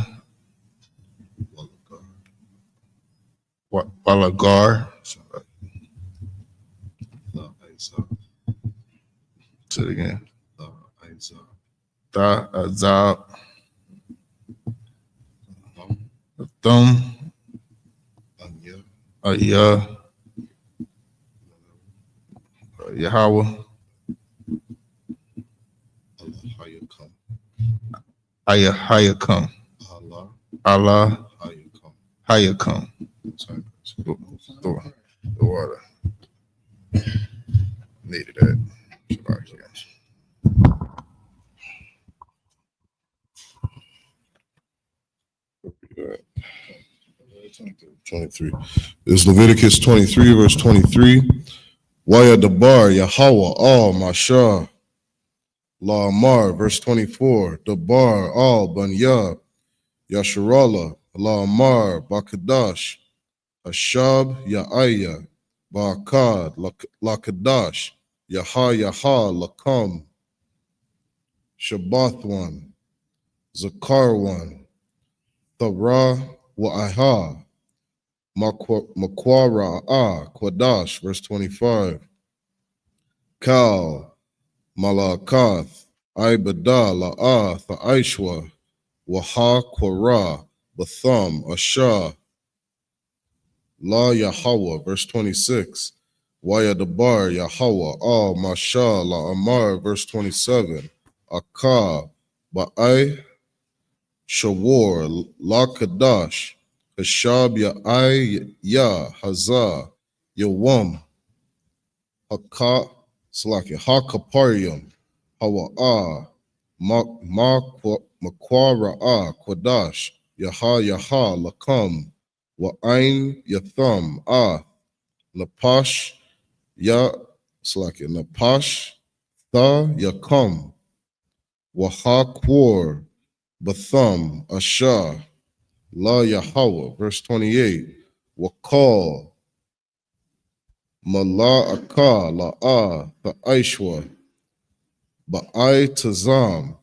Walagar. Say it again. Da Azab. Thumb. Yahweh. Hayakam. Allah. Hayakam. The water. Needed that. 23. This is Leviticus 23, verse 23. Waya Dabar, Yahweh, Al, Mashah, La Amar, verse 24. Dabar, Al, Banya, Yasharallah, La Amar, Bakadash, Ashab, Ya'aya, Ba'akad, Lakadash, Yaha, Lakam, Shabbath one, Zakar one, Thara, Wa'aha, Makwara, Kwadash, verse 25. Kal, Malakath, Ibada, La'ath, Aishwa, Waha, Kwara, Batham, Ashah, La Yahweh, verse 26. Wayadabar, Yahweh, Mashallah, Amar, verse 27. Akab, Ba'ai, Shawar, La Kadash, Hashab, Ya'ai, Ya, Hazah, Yawam, Haka, Salaki, Hakaparium, Hawa'a, Makwara'a, Kwadash, Yaha, Lakam, Wa'ain, Yatham, Napash, Ya, Salaki, Napash, Tha, Yakum, Wahakwar, Batham, Asha, La Yahweh, verse 28. Wakal, Mala'aka, La'a, Ta'aishwa, Ba'ai Tazam,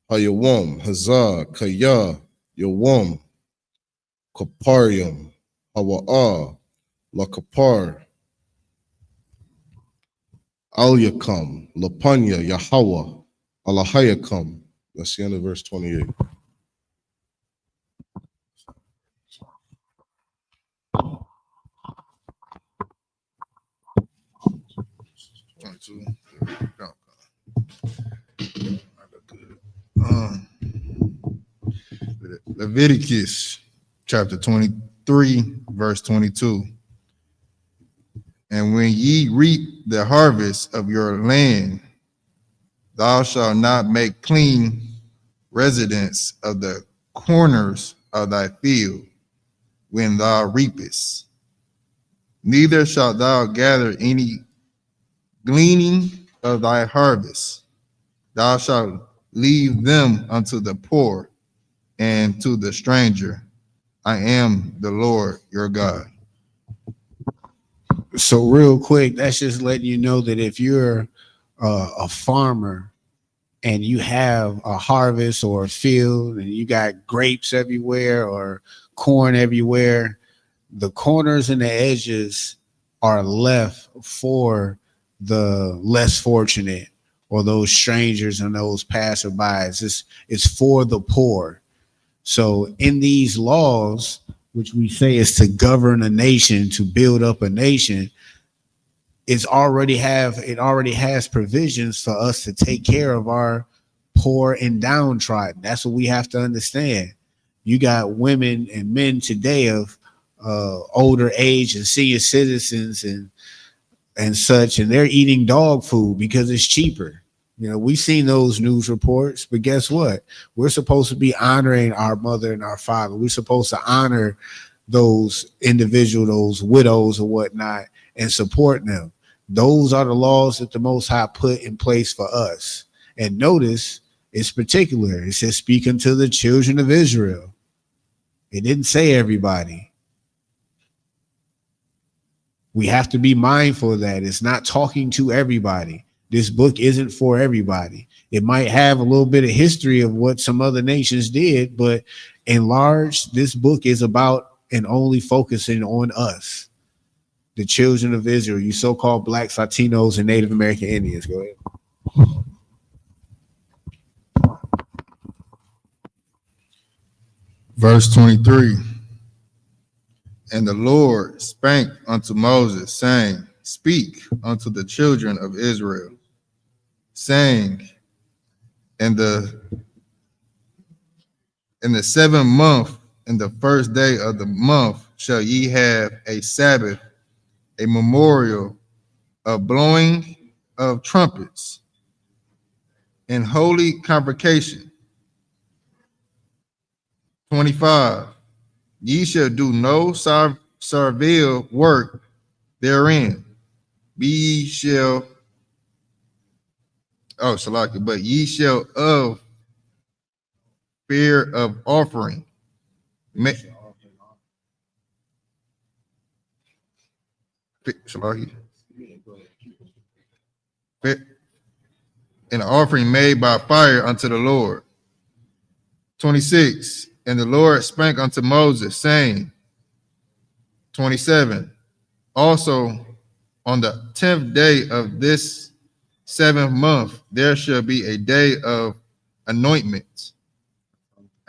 Hayawam, Hazah, Kaya, Yawam, Kaparium, Hawa'a, La Kapar, Al Yakam, Lapanya, Yahweh, Alahayakam. That's the end of verse 28. Leviticus chapter 23, verse 22. And when ye reap the harvest of your land, thou shalt not make clean residence of the corners of thy field when thou reapest. Neither shalt thou gather any gleaning of thy harvest. Thou shalt leave them unto the poor and to the stranger. I am the Lord your God. So real quick, that's just letting you know that if you're a farmer and you have a harvest or a field and you got grapes everywhere or corn everywhere, the corners and the edges are left for the less fortunate or those strangers and those passerbys. It's for the poor. So in these laws, which we say is to govern a nation, to build up a nation, it already has provisions for us to take care of our poor and downtrodden. That's what we have to understand. You got women and men today of older age and senior citizens and such, and they're eating dog food because it's cheaper. You know, we've seen those news reports, but guess what? We're supposed to be honoring our mother and our father. We're supposed to honor those individuals, those widows or whatnot, and support them. Those are the laws that the Most High put in place for us. And notice it's particular. It says, speak unto the children of Israel. It didn't say everybody. We have to be mindful of that. It's not talking to everybody. This book isn't for everybody. It might have a little bit of history of what some other nations did, but in large, this book is about and only focusing on us, the children of Israel, you so-called blacks, Latinos, and Native American Indians. Go ahead. Verse 23. And the Lord spake unto Moses, saying, speak unto the children of Israel, saying, in the 7th month, in the first day of the month, shall ye have a Sabbath, a memorial of blowing of trumpets, and holy convocation. 25. Ye shall do no servile work therein. But ye shall of fear of offering. An offering made by fire unto the Lord. 26. And the Lord spake unto Moses, saying, 27. Also on the 10th day of this 7th month, there shall be a day of atonement.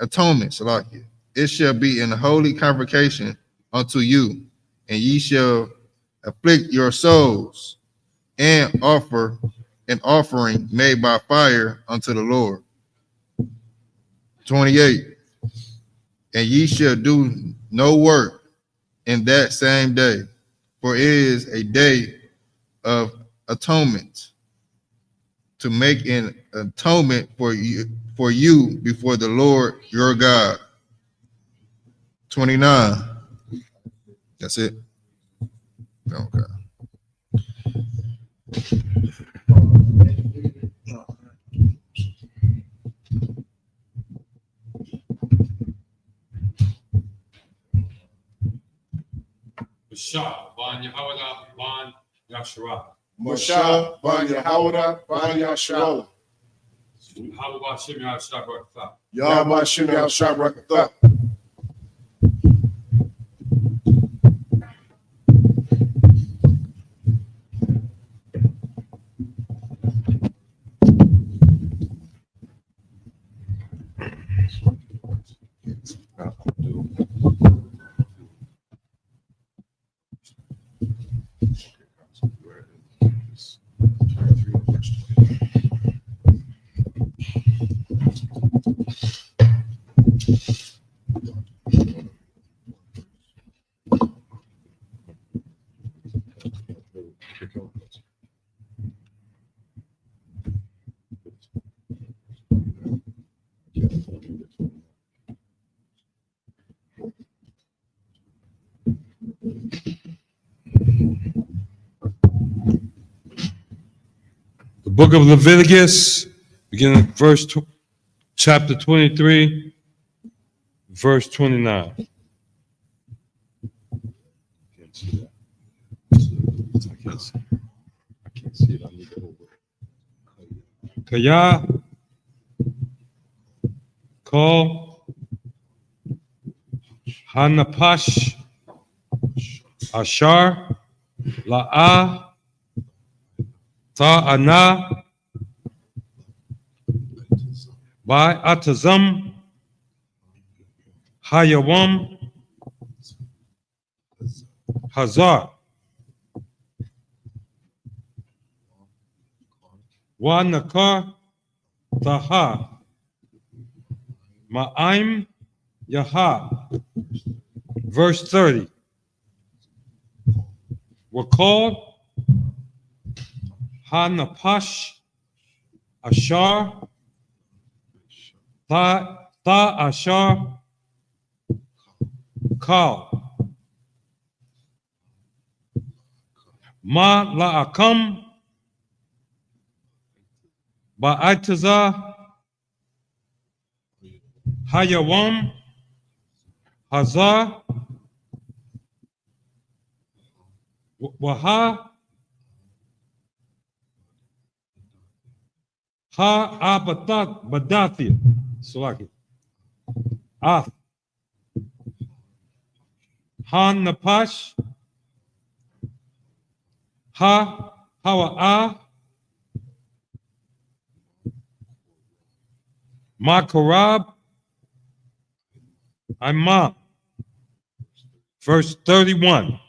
It shall be an holy convocation unto you, and ye shall afflict your souls, and offer an offering made by fire unto the Lord. 28. And ye shall do no work in that same day, for it is a day of atonement, to make an atonement for you before the Lord your God. 29. That's it. Okay. Shah, Ban Yahawada, Ban Yashara. Moshe, Ban Yahawada, Ban Yasharala. How about Shimmy out Shabbat? Yahweh Shimmy al Shabrakatha. The book of Leviticus, beginning at chapter 23, verse 29. I can't see it. I need to hold it. Kaya, call, Hanapash, Ashar, La'a, Ta'ana, By Atazam, Hayawam, Hazar, Wa Nakar, Taha, Ma'aim, Yaha. Verse 30. Were called Hanapash, Ashar, Ta Ashar, Kal, Ma La'akam, Ba'ataza, Hayawam, Hazar, Waha, Ha Abatat Badathia, Salaki, Ath, Han Napash, Ha Hawa'a, Makarab, Ima. Verse 31.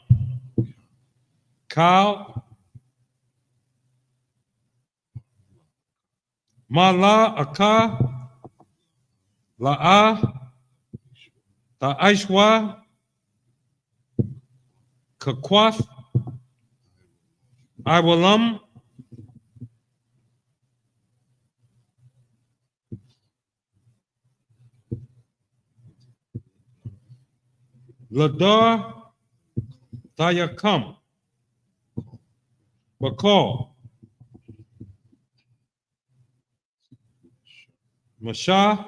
Kal, Mala Aka, La'a, Ta'ishwa, Kakwath, Iwalam, Ladar, Tayakam, Bakal, Mashah,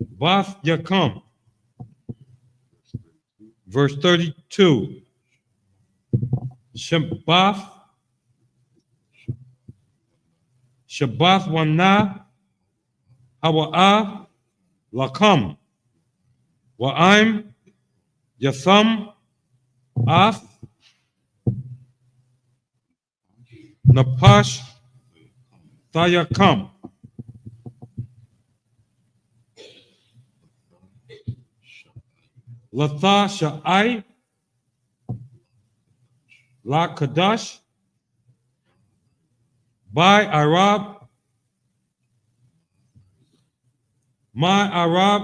Bath Yakam. Verse 32. Shabbath, Shabbath Wana, Hawa'a, Lakam, Wa'im, Yatham, Ath, Napash, Thayakam. Latha Sha'ai, La Kadash, by Arab, my Arab,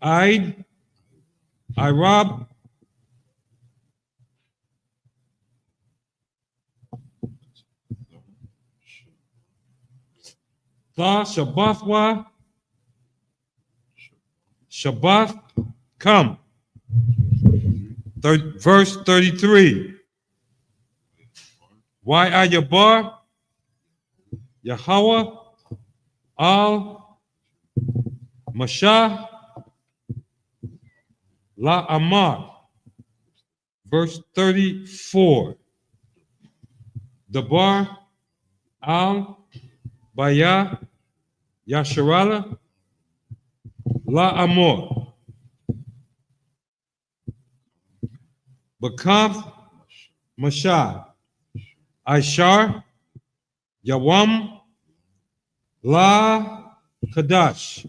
Aid, Arab, Tha Shabbathwa, Shabbath, come. Verse 33. YAHWH, Yahweh, Al, Mashah, La Amar. Verse 34. Dabar, Al, Baya, Yasharala, La Amor. Bakaf, Mashah, Aishar, Yawam, La Kadash,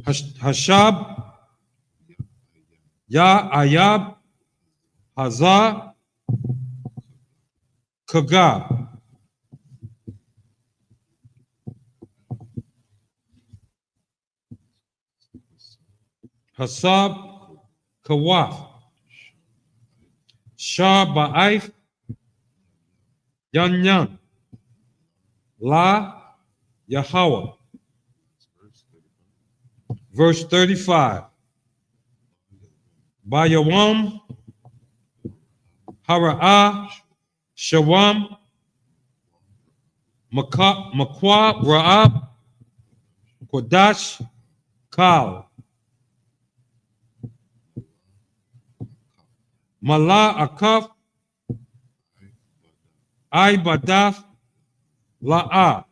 Hashab, Ya Ayab, Hazar, Kaga. Hasab, Kawaf, Shah Ba'if, Yan Yan, La Yahweh. Verse 35. Bayawam, Hara'ah, Shawam, Makwa, Ra'ab, Kodash, Kal. Mala Akaf, Ibadaf, La'a,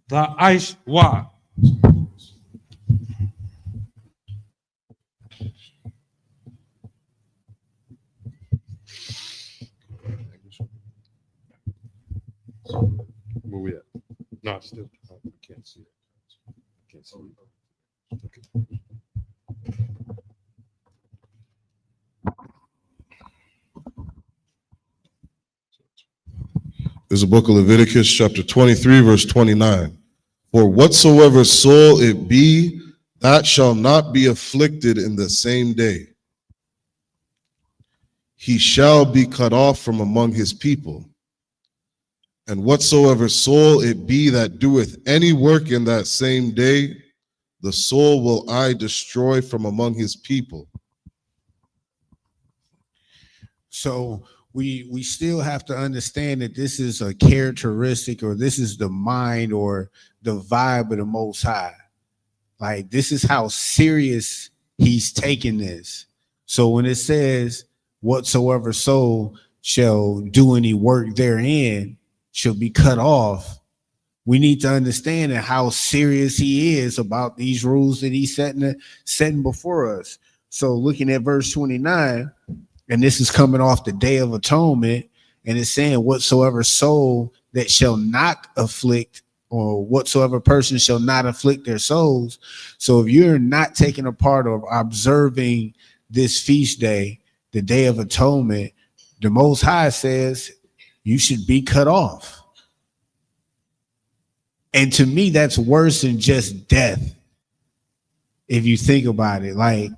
the I.S.U.P.K. Where we at? No, still. I can't see it. I can't see it. Okay. There's a book of Leviticus, chapter 23, verse 29. For whatsoever soul it be, that shall not be afflicted in the same day. He shall be cut off from among his people. And whatsoever soul it be that doeth any work in that same day, the soul will I destroy from among his people. So we still have to understand that this is a characteristic, or this is the mind or the vibe of the Most High. Like, this is how serious he's taking this. So when it says whatsoever soul shall do any work therein shall be cut off, we need to understand how serious he is about these rules that he's setting before us. So looking at verse 29, and this is coming off the Day of Atonement, and it's saying whatsoever soul that shall not afflict, or whatsoever person shall not afflict their souls. So if you're not taking a part of observing this feast day, the Day of Atonement, the Most High says you should be cut off. And to me, that's worse than just death. If you think about it, like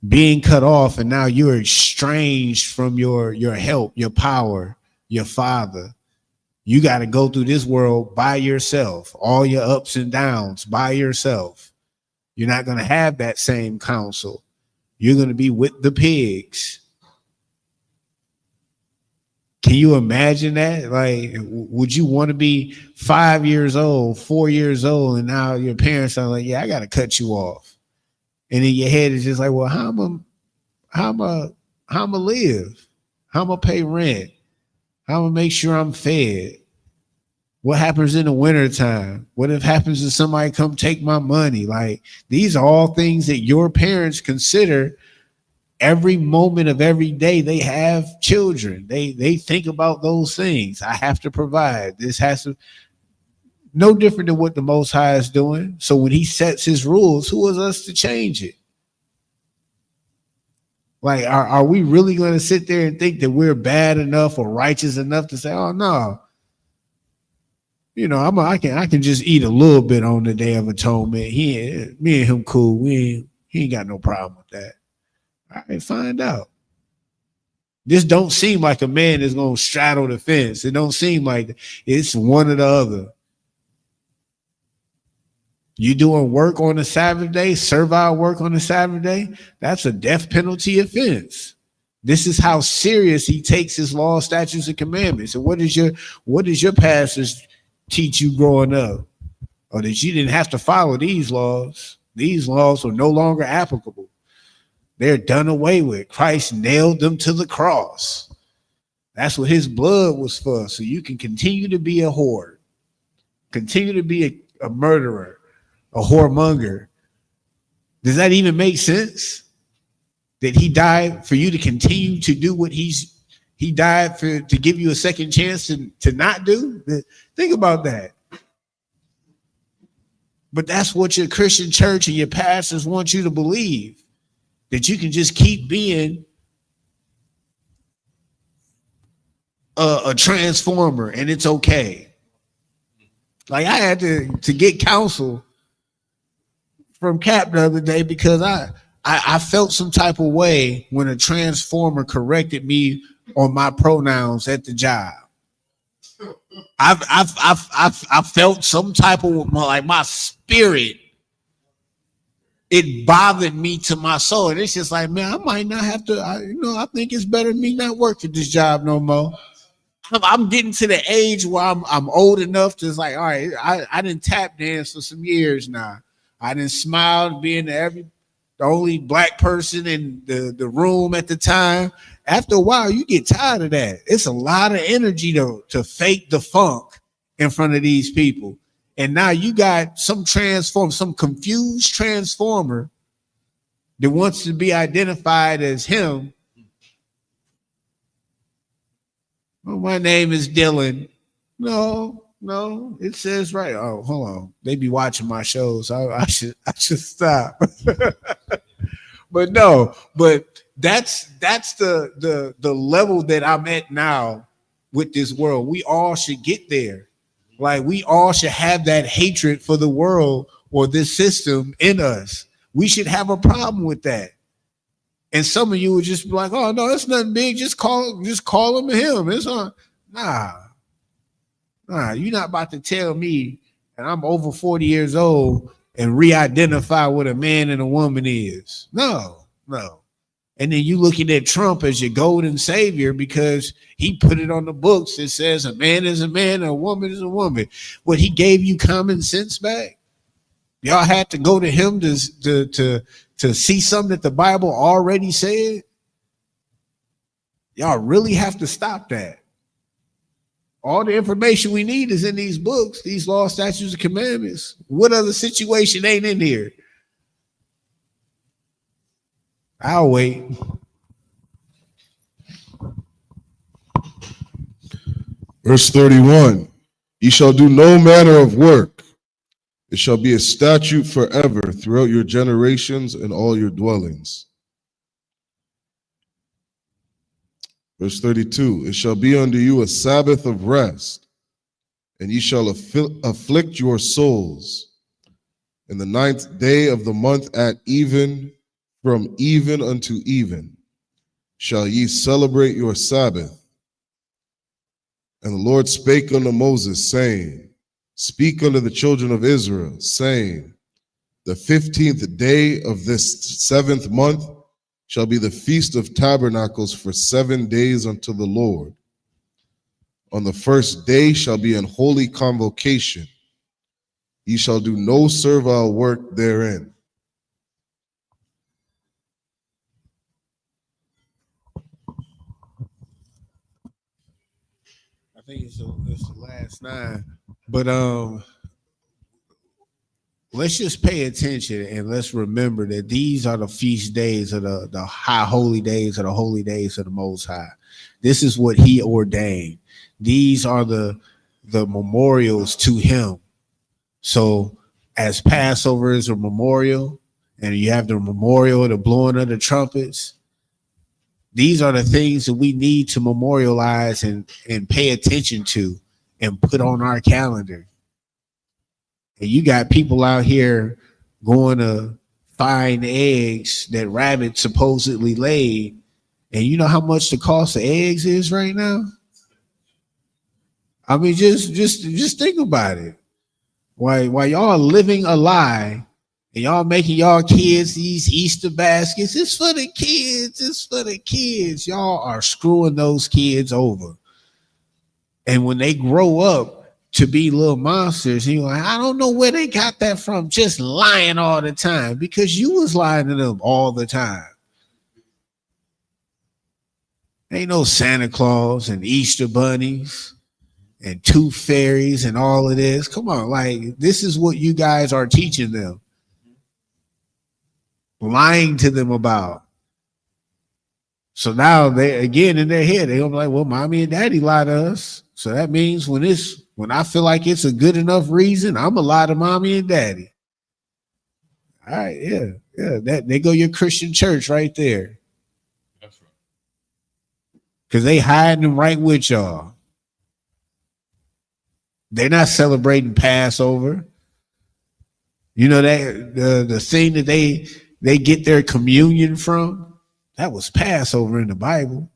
being cut off, and now you're estranged from your help, your power, your father. You got to go through this world by yourself, all your ups and downs by yourself. You're not going to have that same counsel. You're going to be with the pigs. Can you imagine that? Like, would you want to be 5 years old, 4 years old, and now your parents are like, yeah, I got to cut you off. And in your head is just like, well, how am I live? How am I pay rent? How am I make sure I'm fed? What happens in the wintertime? What if happens if somebody come take my money? Like, these are all things that your parents consider every moment of every day. They have children. They think about those things. I have to provide. This has to. No different than what the Most High is doing. So when he sets his rules, who is us to change it? Like, are we really going to sit there and think that we're bad enough or righteous enough to say, oh no, you know, I can just eat a little bit on the Day of Atonement. Me and him cool. He ain't got no problem with that. All right, find out. This don't seem like a man is going to straddle the fence. It don't seem like it's one or the other. You doing work on the Sabbath day, servile work on the Sabbath day, that's a death penalty offense. This is how serious he takes his law, statutes, and commandments. And what does your pastors teach you growing up? Or that you didn't have to follow these laws. These laws are no longer applicable. They're done away with. Christ nailed them to the cross. That's what his blood was for. So you can continue to be a whore, continue to be a murderer, a whoremonger. Does that even make sense? That he died for you to continue to do what he died for, to give you a second chance to not do? Think about that. But that's what your Christian church and your pastors want you to believe, that you can just keep being a transformer and it's okay. Like, I had to get counsel from Cap the other day because I felt some type of way when a transformer corrected me on my pronouns at the job. I felt some type of, like, my spirit, it bothered me to my soul. And it's just like, man, I might not have to, I think it's better me not work at this job no more. I'm getting to the age where I'm old enough to, it's like, all right, I didn't tap dance for some years now. I didn't smile being the only black person in the room at the time. After a while, you get tired of that. It's a lot of energy to fake the funk in front of these people. And now you got some confused transformer that wants to be identified as him. Well, my name is Dylan. No, it says right. Oh, hold on. They be watching my shows. I should stop. But that's the level that I'm at now with this world. We all should get there. Like, we all should have that hatred for the world or this system in us. We should have a problem with that. And some of you would just be like, oh no, it's nothing big. Just call him. It's on. Nah, you're not about to tell me, and I'm over 40 years old, and re-identify what a man and a woman is. No. And then you looking at Trump as your golden savior because he put it on the books that says a man is a man, and a woman is a woman. What, he gave you common sense back? Y'all had to go to him to see something that the Bible already said? Y'all really have to stop that. All the information we need is in these books, these laws, statutes, and commandments. What other situation ain't in here? I'll wait. Verse 31, ye shall do no manner of work. It shall be a statute forever throughout your generations and all your dwellings. Verse 32, it shall be unto you a Sabbath of rest, and ye shall afflict your souls. In the 9th day of the month at even, from even unto even, shall ye celebrate your Sabbath. And the Lord spake unto Moses, saying, speak unto the children of Israel, saying, the 15th day of this 7th month shall be the Feast of Tabernacles for 7 days unto the Lord. On the 1st day shall be an holy convocation. Ye shall do no servile work therein. I think it's the last 9. But let's just pay attention and let's remember that these are the feast days of the high holy days of the holy days of the Most High. This is what he ordained. These are the memorials to him. So as Passover is a memorial, and you have the memorial of the blowing of the trumpets, these are the things that we need to memorialize and pay attention to and put on our calendar. And you got people out here going to find eggs that rabbits supposedly laid. And you know how much the cost of eggs is right now? I mean, just think about it. Why y'all living a lie and y'all making y'all kids these Easter baskets? It's for the kids. It's for the kids. Y'all are screwing those kids over. And when they grow up to be little monsters, you're like, I don't know where they got that from. Just lying all the time because you was lying to them all the time. Ain't no Santa Claus and Easter bunnies and tooth fairies and all of this. Come on, like this is what you guys are teaching them, lying to them about. So now they again in their head, they're gonna be like, well, mommy and daddy lie to us. So that means when I feel like it's a good enough reason, I'm gonna lie to mommy and daddy. All right, yeah. That they go your Christian church right there. That's right. Because they hiding them right with y'all. They're not celebrating Passover. You know that the thing that they get their communion from, that was Passover in the Bible.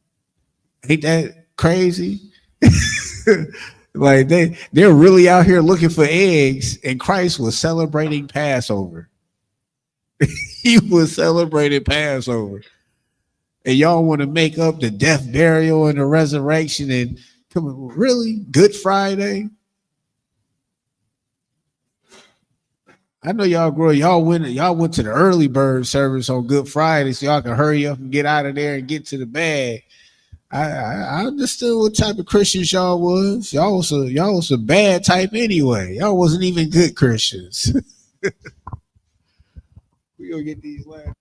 Ain't that crazy? Like they're really out here looking for eggs, and Christ was celebrating Passover. He was celebrating Passover. And y'all want to make up the death, burial, and the resurrection and come on, really? Good Friday? I know y'all grow. Y'all went to the early bird service on Good Friday, so y'all can hurry up and get out of there and get to the bag. I understood what type of Christians y'all was. Y'all was a bad type anyway. Y'all wasn't even good Christians. We gonna get these last.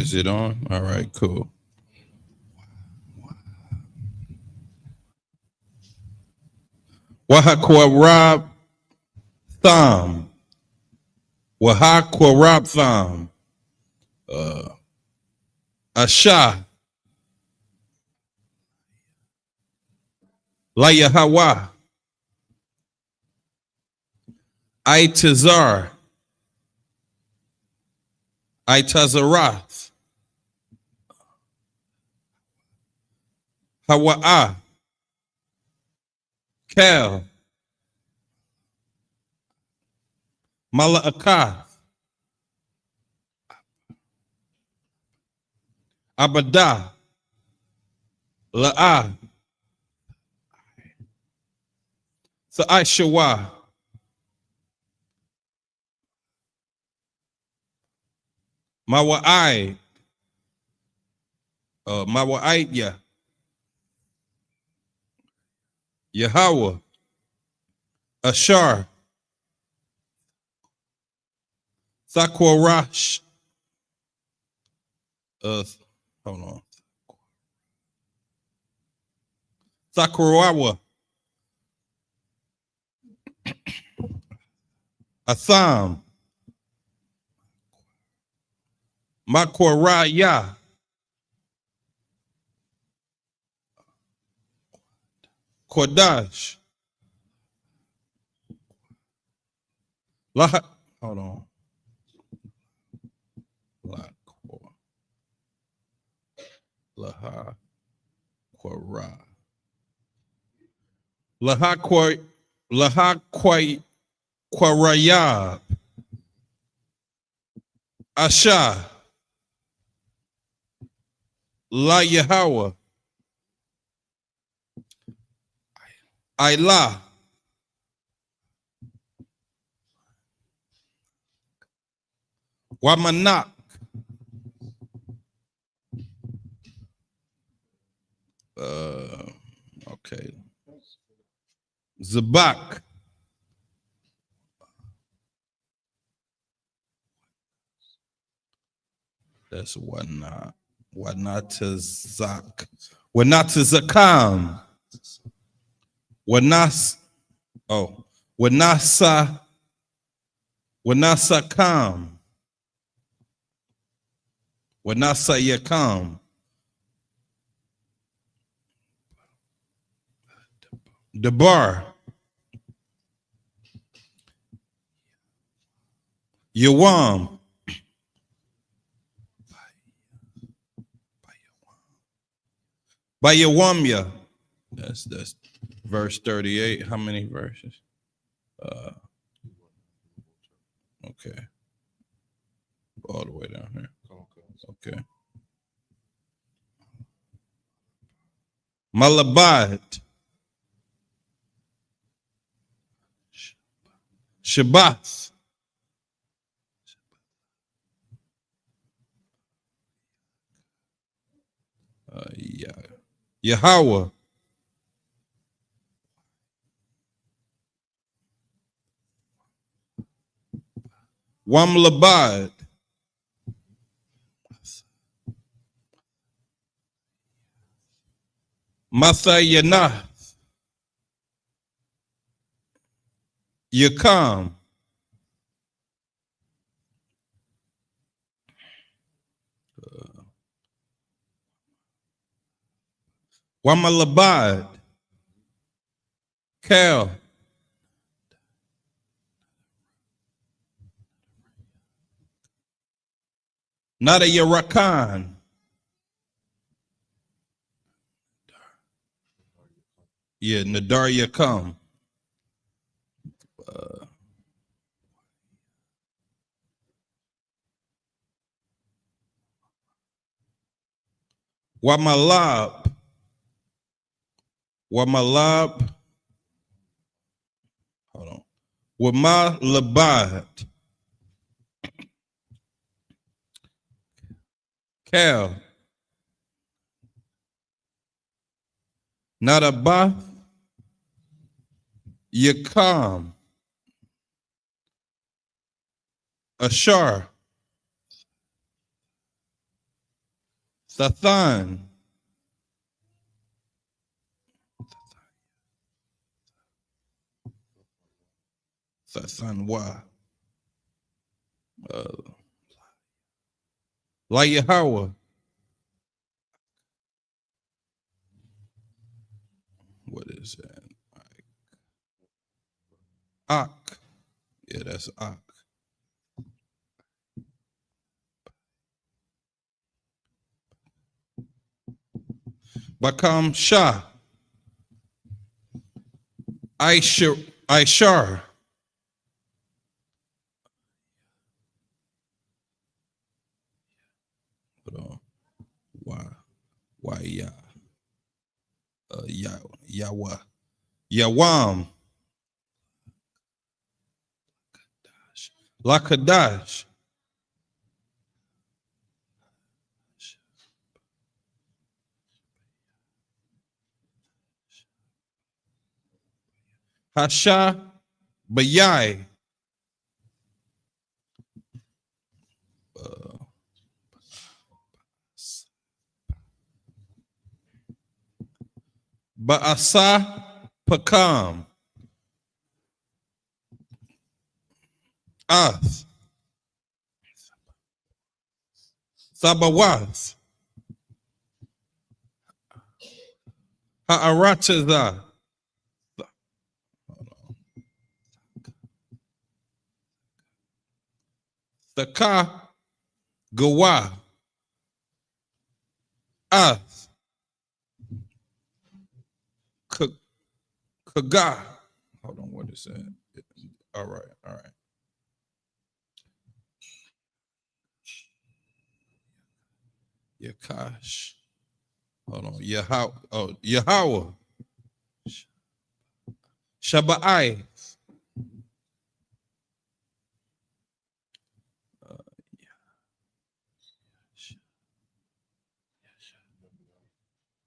Is it on? All right, cool. Wahakorab Thumb. Wahakorab Thumb. Asha. Layahawa. Itazar. Itazarath. Hawa'a. Kel. Mala'akath. Abadah. La'ah. Sa'ashawa. Mawa'ai. Mawa'ai. Yahweh. Ashar. Sakwarash. Hold on. Sakwarawa. Atham. Makwaraya. Kodash. Hold on. Laha Quara. Laha Quarayab. Asha. La Yahweh. Ilah. Wamanak. Okay. Zabak. That's Wanat. Wanatazak. Wanatazakam. Wanasakam. Wanasayakam. Debar. Yawam. Bayawamya. That's verse 38. How many verses? Okay. All the way down here. Okay. Malabad. Shabbat. Yahweh. Wamlabad. Mathayana. Yakam. Wamalabad. Kel. Nada Yarakan. Yeah, Nadar Yakam. Wamalab. Wamalab. Hold on. Wamalabad. Kel. Nadabath. Yakam. Ashar. Thathan. Thathan wa. La Yahweh. What is that? I.S.U.P.K. Yeah, that's I.S.U.P.K. Bakam Shah. Aishar. Hold on. Why Yahweh. Yawam. Lakadash. Hasha Bayai. Ba'asa Pakam. Ath. Sabawaz. Ha'arataza. Thaka Gawa. Ath. Kaga. Hold on, what is that? All right. Yakash. Hold on. Yahweh. Shabbai.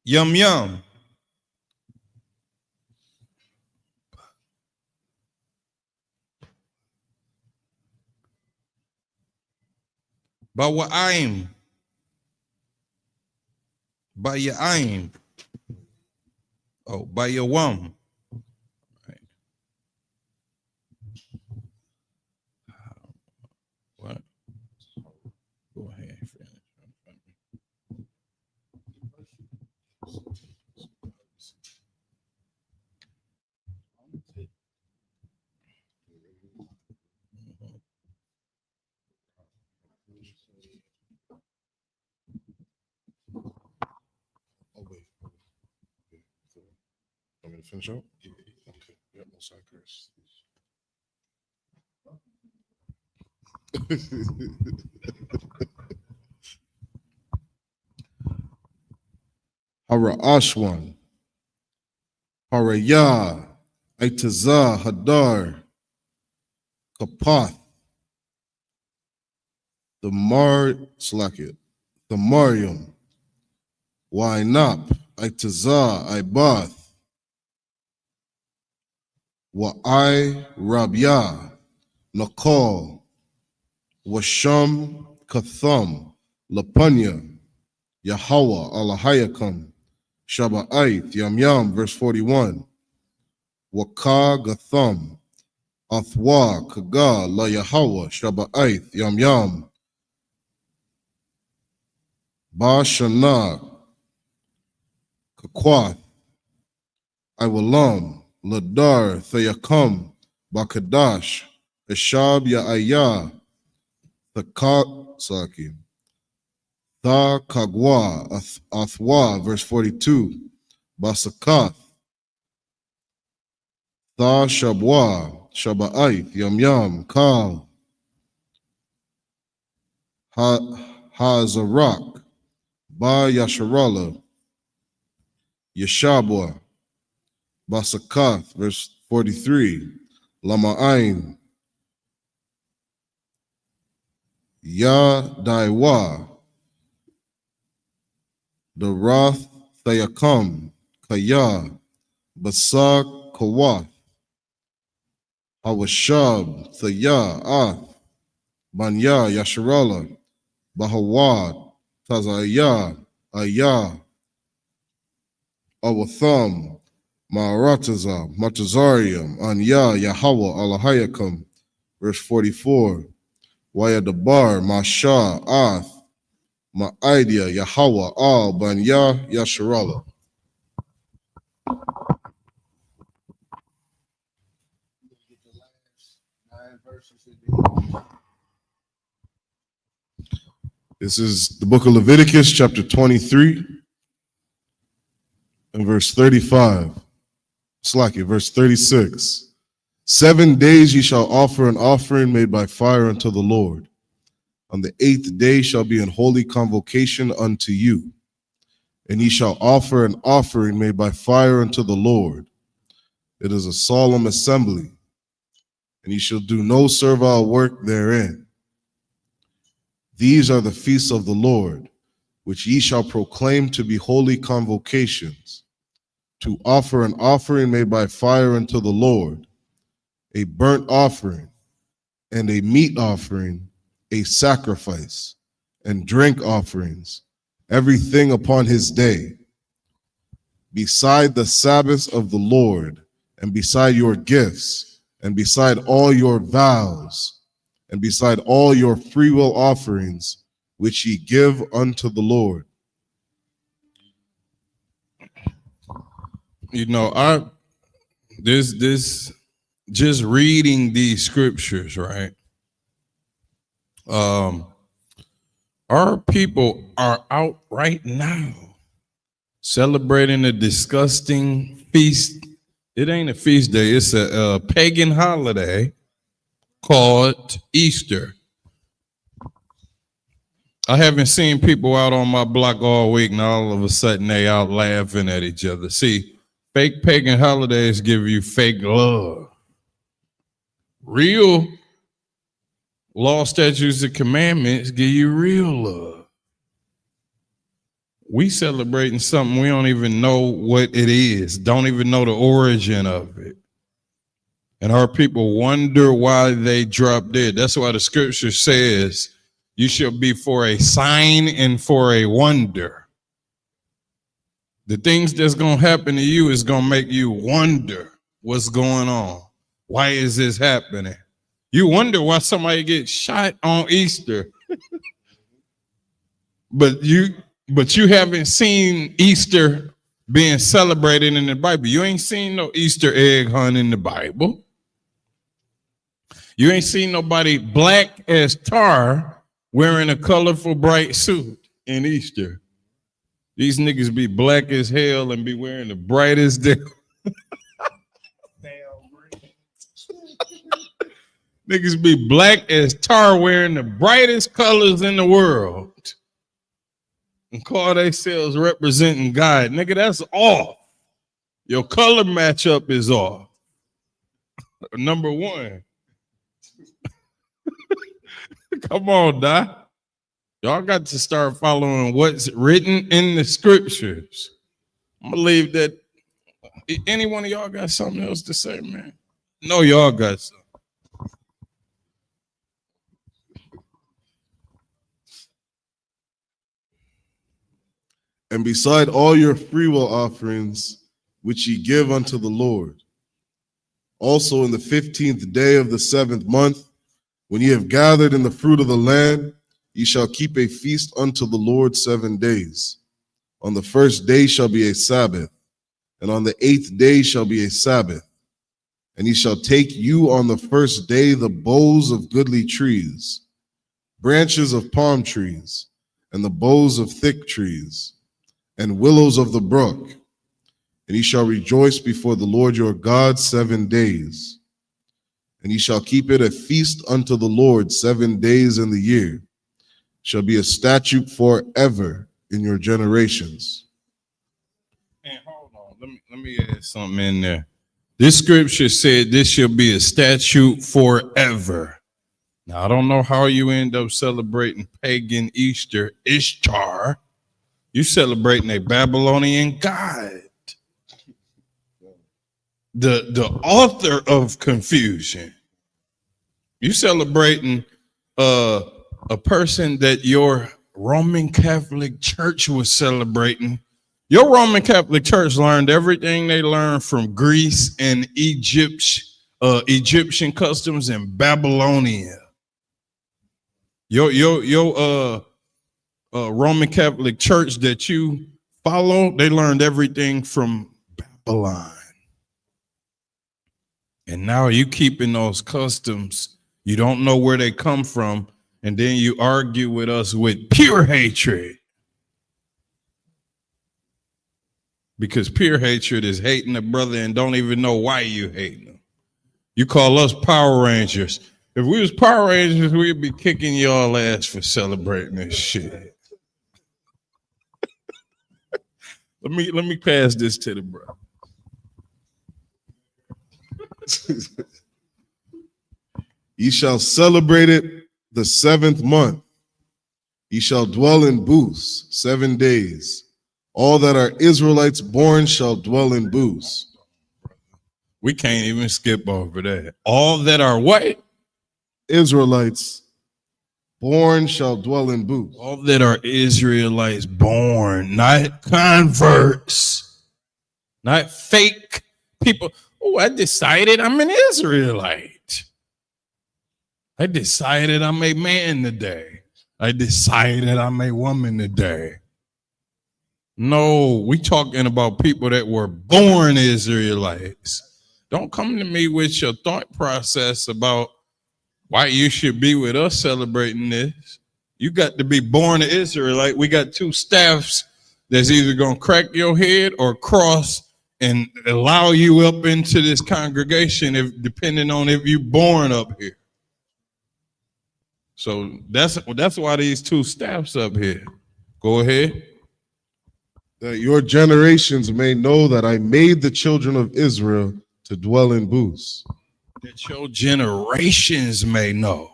Yum. Bawa'aim. Baya'aim. Oh, Bayawam. Right. What? Go ahead. Oh, wait. Want me to finish up? Okay. Yeah, most I curse. Hara Ashwan, Hara Ya, Aitaza, Hadar, Kapath, the Mariam, Y.A.P.K, Aitaza, Ibath, Wa'ai Rabya, Nakal, Washam Katham, Lapunya, Yahweh, Alahayakam, Shaba'ith, Yam, verse 41. Waka Gatham, Athwa, Kaga, La Yahweh, Shaba'ith, Yam, Ba Shana, Kakwath, Iwalam, Ladar, Thayakam, Bakadash, Ishab Ya'aya, Thakasaki, Tha Kagwa, Athwa, verse 42. Basakath, Tha Shabwa, Shaba'ith, Yam, Kal, Hazarak, Ba Yasharala, Yeshabwa, Basakath, verse 43. Lama'ain, Ya Daiwa, Darath Thayakam, Kaya, Basak Kawath, Hawashab, Thaya, Ath, Banya, Yasharala, Bahawad, Tazaya, Ayah, Awatham, Ma'arataza, Matazarium, Anya, Yahweh, Alahayakum. Verse 44. Wayadabar, Masha, Ath, Ma'idea, Yahweh, Al, Banya, Yasharala. This is the book of Leviticus, chapter 23, and verse 35. Slacky, verse 36. 7 days ye shall offer an offering made by fire unto the Lord. On the 8th day shall be an holy convocation unto you. And ye shall offer an offering made by fire unto the Lord. It is a solemn assembly, and ye shall do no servile work therein. These are the feasts of the Lord, which ye shall proclaim to be holy convocations, to offer an offering made by fire unto the Lord, a burnt offering, and a meat offering, a sacrifice, and drink offerings, everything upon his day, beside the Sabbaths of the Lord, and beside your gifts, and beside all your vows, and beside all your freewill offerings, which ye give unto the Lord. You know, this just reading these scriptures, right? Our people are out right now celebrating a disgusting feast. It ain't a feast day, it's a pagan holiday called Easter. I haven't seen people out on my block all week, and all of a sudden they out laughing at each other. See, fake pagan holidays give you fake love. Real law, statutes, and commandments give you real love. We celebrating something we don't even know what it is, don't even know the origin of it. And our people wonder why they dropped dead. That's why the scripture says, you shall be for a sign and for a wonder. The things that's going to happen to you is going to make you wonder what's going on. Why is this happening? You wonder why somebody gets shot on Easter. But you haven't seen Easter being celebrated in the Bible. You ain't seen no Easter egg hunt in the Bible. You ain't seen nobody black as tar wearing a colorful bright suit in Easter. These niggas be black as hell and be wearing the brightest damn. Niggas be black as tar wearing the brightest colors in the world and call themselves representing God. Nigga, that's off. Your color matchup is off. Number one. Come on, Doc. Y'all got to start following what's written in the scriptures. I'm gonna leave that. Any one of y'all got something else to say, man? No, y'all got something. And beside all your freewill offerings, which ye give unto the Lord. Also in the 15th day of the 7th month, when ye have gathered in the fruit of the land, ye shall keep a feast unto the Lord 7 days. On the 1st day shall be a Sabbath, and on the 8th day shall be a Sabbath. And ye shall take you on the 1st day the boughs of goodly trees, branches of palm trees, and the boughs of thick trees, and willows of the brook. And ye shall rejoice before the Lord your God 7 days. And ye shall keep it a feast unto the Lord 7 days in the year. Shall be a statute forever in your generations. And hold on, let me add something in there. This scripture said this shall be a statute forever. Now, I don't know how you end up celebrating pagan Easter, Ishtar. You celebrating a Babylonian god. The author of confusion. You celebrating a person that your Roman Catholic Church was celebrating. Your Roman Catholic Church learned everything they learned from Greece and Egyptian customs and Babylonia. Your Roman Catholic Church that you follow, they learned everything from Babylon. And now you keeping those customs. You don't know where they come from. And then you argue with us with pure hatred. Because pure hatred is hating a brother and don't even know why you hating him. You call us Power Rangers. If we was Power Rangers, we'd be kicking y'all ass for celebrating this shit. Let me pass this to the brother. Ye shall celebrate it the 7th month. Ye shall dwell in booths 7 days. All that are Israelites born shall dwell in booths. We can't even skip over that. All that are what? Israelites born shall dwell in booths. All that are Israelites born, not converts, not fake people. Oh, I decided I'm an Israelite. I decided I'm a man today. I decided I'm a woman today. No, we talking about people that were born Israelites. Don't come to me with your thought process about why you should be with us celebrating this. You got to be born an Israelite. We got 2 staffs that's either going to crack your head or cross and allow you up into this congregation, if depending on if you're born up here. So that's why these 2 staffs up here. Go ahead. That your generations may know that I made the children of Israel to dwell in booths. That your generations may know.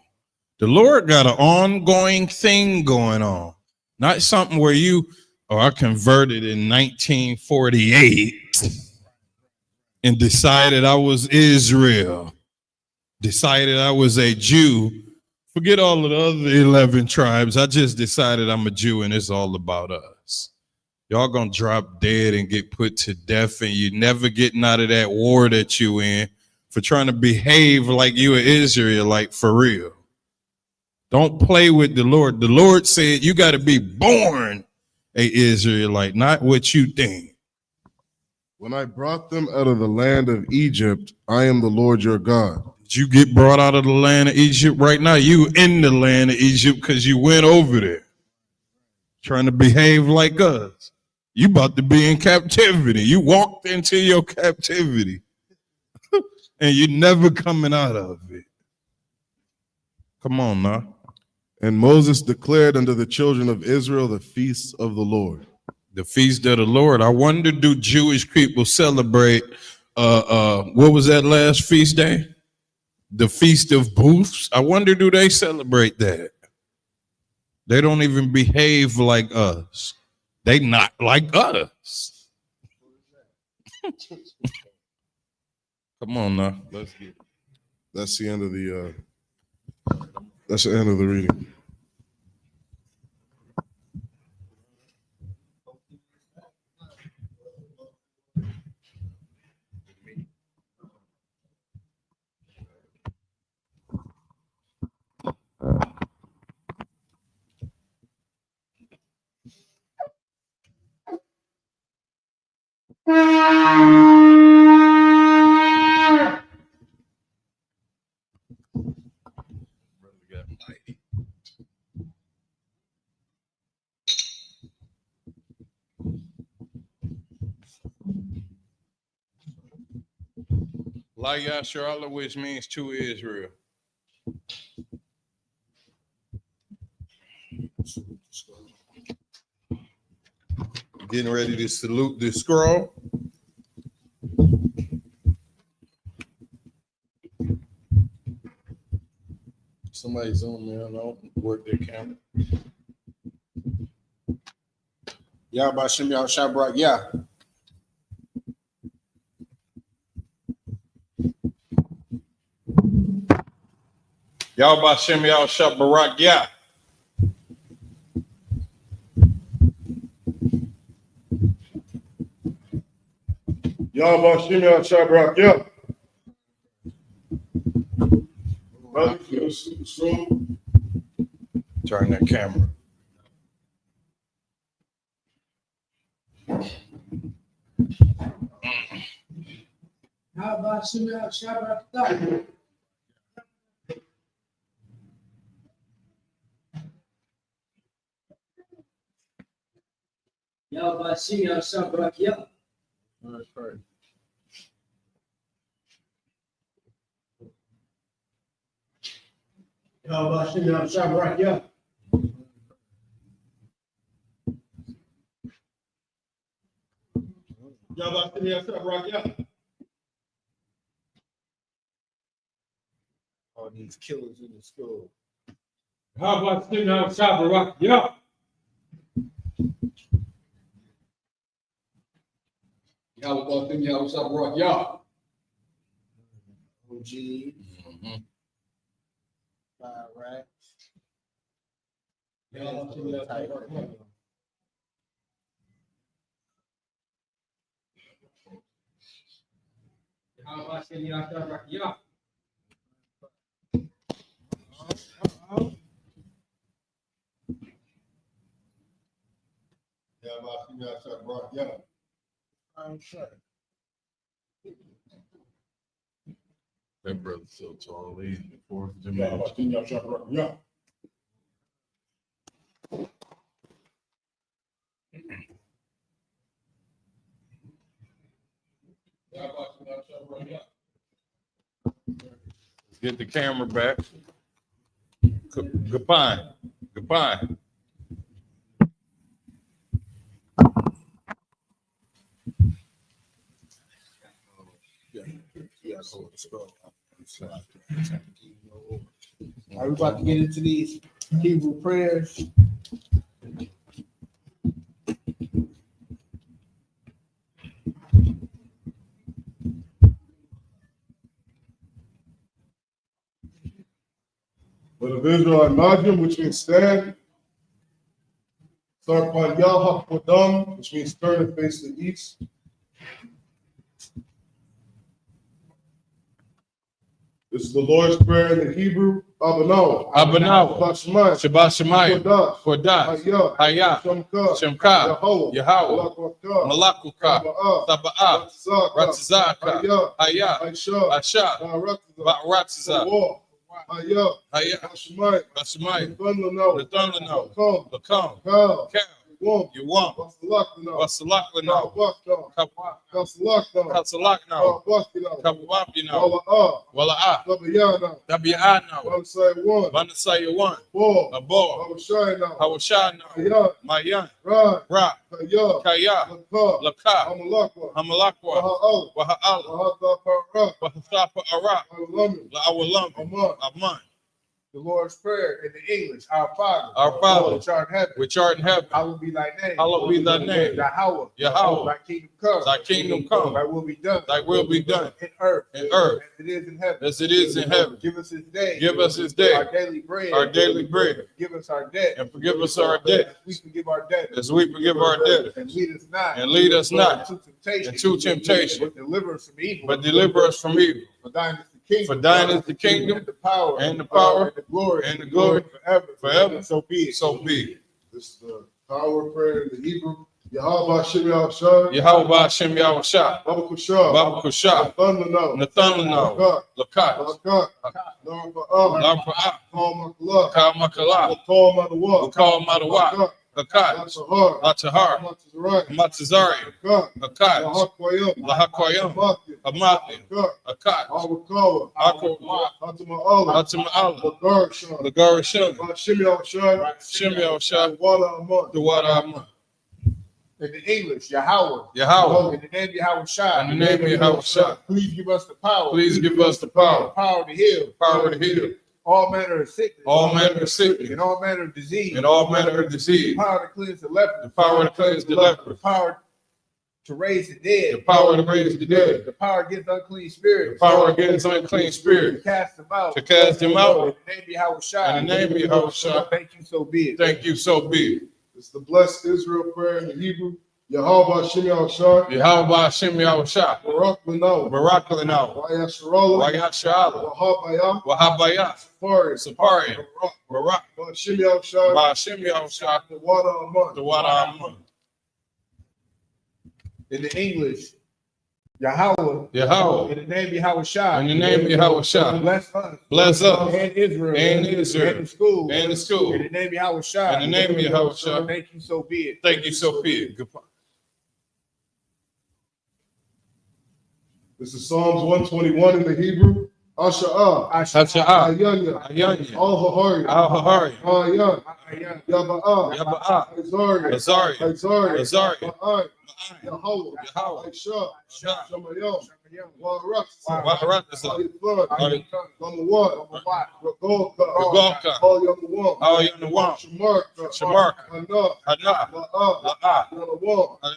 The Lord got an ongoing thing going on. Not something where I converted in 1948 and decided I was Israel. Decided I was a Jew. Forget all of the other 11 tribes. I just decided I'm a Jew and it's all about us. Y'all gonna drop dead and get put to death, and you never getting out of that war that you in for trying to behave like you an Israelite for real. Don't play with the Lord. The Lord said you got to be born a Israelite, not what you think. When I brought them out of the land of Egypt, I am the Lord your God. Did you get brought out of the land of Egypt right now? You in the land of Egypt because you went over there trying to behave like us. You about to be in captivity. You walked into your captivity and you're never coming out of it. Come on now. And Moses declared unto the children of Israel the feasts of the Lord. The feast of the Lord. I wonder, do Jewish people celebrate, what was that last feast day? The Feast of Booths. I wonder, do they celebrate that? They don't even behave like us. They not like us. Come on now. Let's get it. That's the end of the reading. YAHANNA, which means to Israel. Getting ready to salute the scroll. Somebody zoom in, I'll work their camera. YAHANNA, yeah. Y'all Bashem, y'all Shabbarak, yeah. Yahweh Shimei Shabrak, yeah. Brother, feel strong. Turn that camera. How about Shimei Shabbat? Yahweh Shimei Shabbat, yeah. That's right. Yahweh Shimei Shabrak, yeah. Yahweh Shimei Shabrak, yeah. All these killers in the school. How about Shimei Shabbat? Yeah. Yahweh Shimei Shabbat, yeah. OG, Mhm. fire racks. Yahweh Shimei Shabrak, yeah. How about Shimei Shabbat? Yeah. Yahweh Shimei Shabrak, yeah. That brother's so tall. He's the fourth Yahweh dimension. Shimei Shabrak, yeah. Yahweh Shimei Shabrak, yeah. Let's get the camera back. Goodbye. Goodbye. Are we about to get into these Hebrew prayers? But of Israelite Najim, which means stand. Start by YAHANNA, which means turn and face the east. This is the Lord's Prayer in the Hebrew. Abanaw. Abanaw. Shabbat Shabbat Shemayim. Kodash. Hayah. Shemka. Yahweh. Malakuka. Taba'ah. Ratzaka. Hayah. Asha. Ba'ratza. Hayah. Bashemayim. The thunder know. The calm. Cal. You want. Wasalak now. Kasalak now. Kabwap you know. Wala Dabi'ah now. Vanasaya one. A ball. Hawashai now. Mayan. Ra. Kaya. Laka. Hamalakwa. Waha'ala. Wahasapa Arak. La'awalam. Aman. The Lord's Prayer in the English. Our Father. Which art in heaven. Which art in heaven. Hallowed be thy name. Hallowed be thy name. Yahweh. Thy kingdom come. Thy kingdom come. Thy will be done. Thy will be done. In earth. As it is in heaven. As it is in heaven. Give us this day. Give us this day. Our daily bread. Our daily bread. Give us our debt. And forgive us our debt. As we forgive our debt. As we forgive our debtors. And lead us not. And lead us not into temptation. But deliver us from evil. But deliver us from evil. For thine is the kingdom. For thine is the kingdom. And the power. And the power. And the glory. And the glory. Forever. So be it. So be it. This is the power prayer in the Hebrew. Yahweh Shimei Shabrak. Yahweh Hashem Yahushua. Baba Kushah. Baba Kusha. Nathanael. Lakat. Larpa'ah. Kal Makala. Kal Madawa. Lakat. Latahar. Matazari. Lakat. Lahakoyam. Amathi. Akat. Atama'ala. Lagarashim. Shimei Shah. The water Amon. In the English, Yahweh. Yahweh. In the name of Yahweh Shai. In the name of Yahweh Shai. Please give us the power. Please give us the power. Power to heal. Power to heal. All manner of sickness. All manner of sickness. And all manner of disease. And all manner of disease. The power to cleanse the leper. The power to cleanse the leper. The power to raise the dead. The power to raise the dead. The power against unclean spirits. The power against unclean spirits. To cast them out. To cast them out. In the name of Yahweh Shai. In the name of Yahweh Shai. Thank you, so be it. Thank you, so be it. It's the blessed Israel prayer in the Hebrew. Yahweh Hashem Yahushua. Yahweh Hashem Yahushua. Barak Lanao. Barak Lanao. Wayasharala. Wayashala. Wahabaya. Wahabaya. Sapari. Barak. Hashem Yahushua. Hashem Yahushua. The water Aman. The water Aman. In the English, Yahweh. Yahweh. In the name of Yahushua. In the name of Yahushua. Bless us. Bless us. And Israel. And Israel. And the school. And the school. In the name of Yahushua. In the name of Yahushua. Thank you, so be it. Thank you, so be it. Goodbye. This is Psalms 121 in the Hebrew. Asha'ah. Asha'ah. Ayanya. Ayanya. Al-Hahari. Al-Hahari. Ayan. Yaba'ah. Yaba'ah. Azari. Azari. Azari. Azari. Ma'ai. Yahweh. Yahweh. Aisha. Shamayam. Waharak. Waharak. Number one. Regolka. All young one. All young one. Shamarka. Shamarka. Hana. Hana. La'ah. La'ah.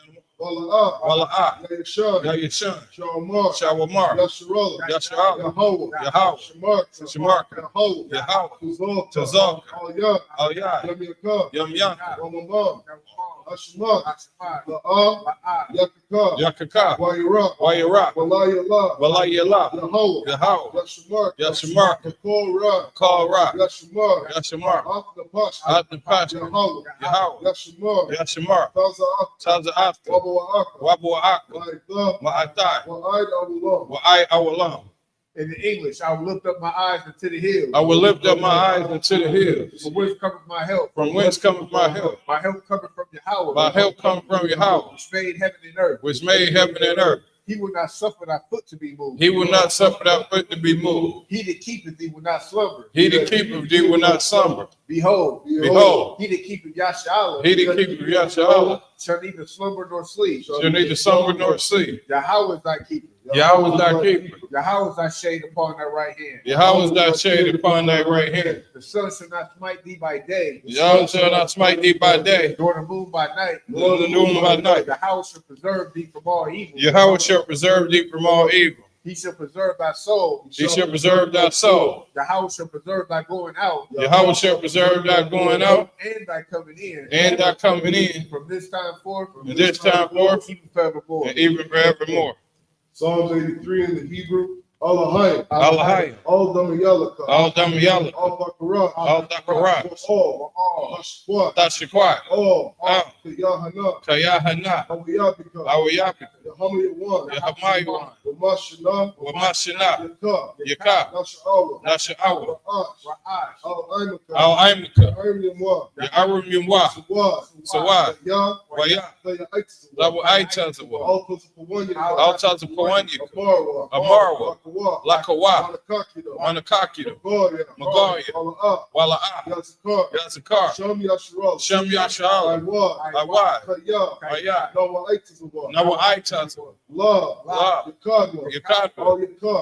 Wala'ah. Wala'ah. Yahishah. Yahishah. Shawamar. Shawamar. Yasharala. Yasharala. Yahweh. Yahweh. Shamarka. Shamarka. Yahweh. Yahweh. Tazalka. Tazalka. Al-Yah. Al-Yah. Yamyaka. Yamyaka. Wamamam. Ashmak. La'ah. Yakaka. Yakaka. Wayirah. Wayirah. Walayallah. Walayallah. Yahweh. Yahweh. Yashamarka. Yashamarka. Korah. Korah. Yashamar. Yashamar. Atnapash. Atnapash. Yahweh. Yahweh. Yashamar. Yashamar. Taza'ak. Taza'ak. Wabawa'aka. Wabu'ak. Wa'itha. Ma'atai. Wa'id Awulam. Wa'ai awalam. In the English, I will lift up my eyes into the hills. I will lift up my eyes into the hills. From whence cometh my help? From whence cometh my help? My help cometh from Yahweh. My help cometh from Yahweh, Which made heaven and earth. which made heaven and earth. He will not suffer thy foot to be moved. He will not suffer thy foot to be moved. He that keepeth thee will not slumber. He that keepeth thee will not slumber. Behold, Behold, he that keepeth Yashala. he that keepeth Yashala shall neither slumber nor sleep. shall neither slumber nor sleep. Yahweh is thy keeper. Yahweh is thy keeper. Yahweh is thy shade upon thy right hand. Yahweh is thy shade upon thy right hand. The sun shall not smite thee by day. Yahweh shall not smite thee by day, Nor the moon by night. nor the moon by night. Yahweh shall preserve thee from all evil. Yahweh shall preserve thee from all evil. He shall preserve thy soul. He shall preserve thy soul. Yahweh shall preserve thy going out. Yahweh shall preserve thy going out And thy coming in. and thy coming in From this time forth. from this time forth Even forevermore. and even forevermore. Psalms 83 in the Hebrew. Allahayim. Allahayim. All Damayalaka. All Damayallah. All Bakarat. All Dakarat. All. Hashquat. Tashaquat. All. All. Yahanna. Kayahana. Awiyapika. Awiyapika. Yahamayawan. Yahamayawan. Wamashana. Wamashana. Yaka. Yaka. Nasha'awa. Nasha'awa. Ra'ash. Al-Aimaka. Al-Aimaka. Arimyamwa. Ya'arim Yumwa. Sawad. Sawad. Yah. Waya. Taya'itzwa. Labu Aitazawa. All Tazapawanya. All Tazapawanya. Amarwa. Amarwa. Lakawa. Lakawa. Manakakida. Manakakida. Magoya. Magoya. Wala'ah. Wala'ah. Yazakar. Yazakar. Sham Yasharal. Shem Yashala. Iwad. Iwad. Kaya. Kaya. Nawa Aitazawa. Nawa Aitazawa. La. La. Yakadwa. Yakadwa.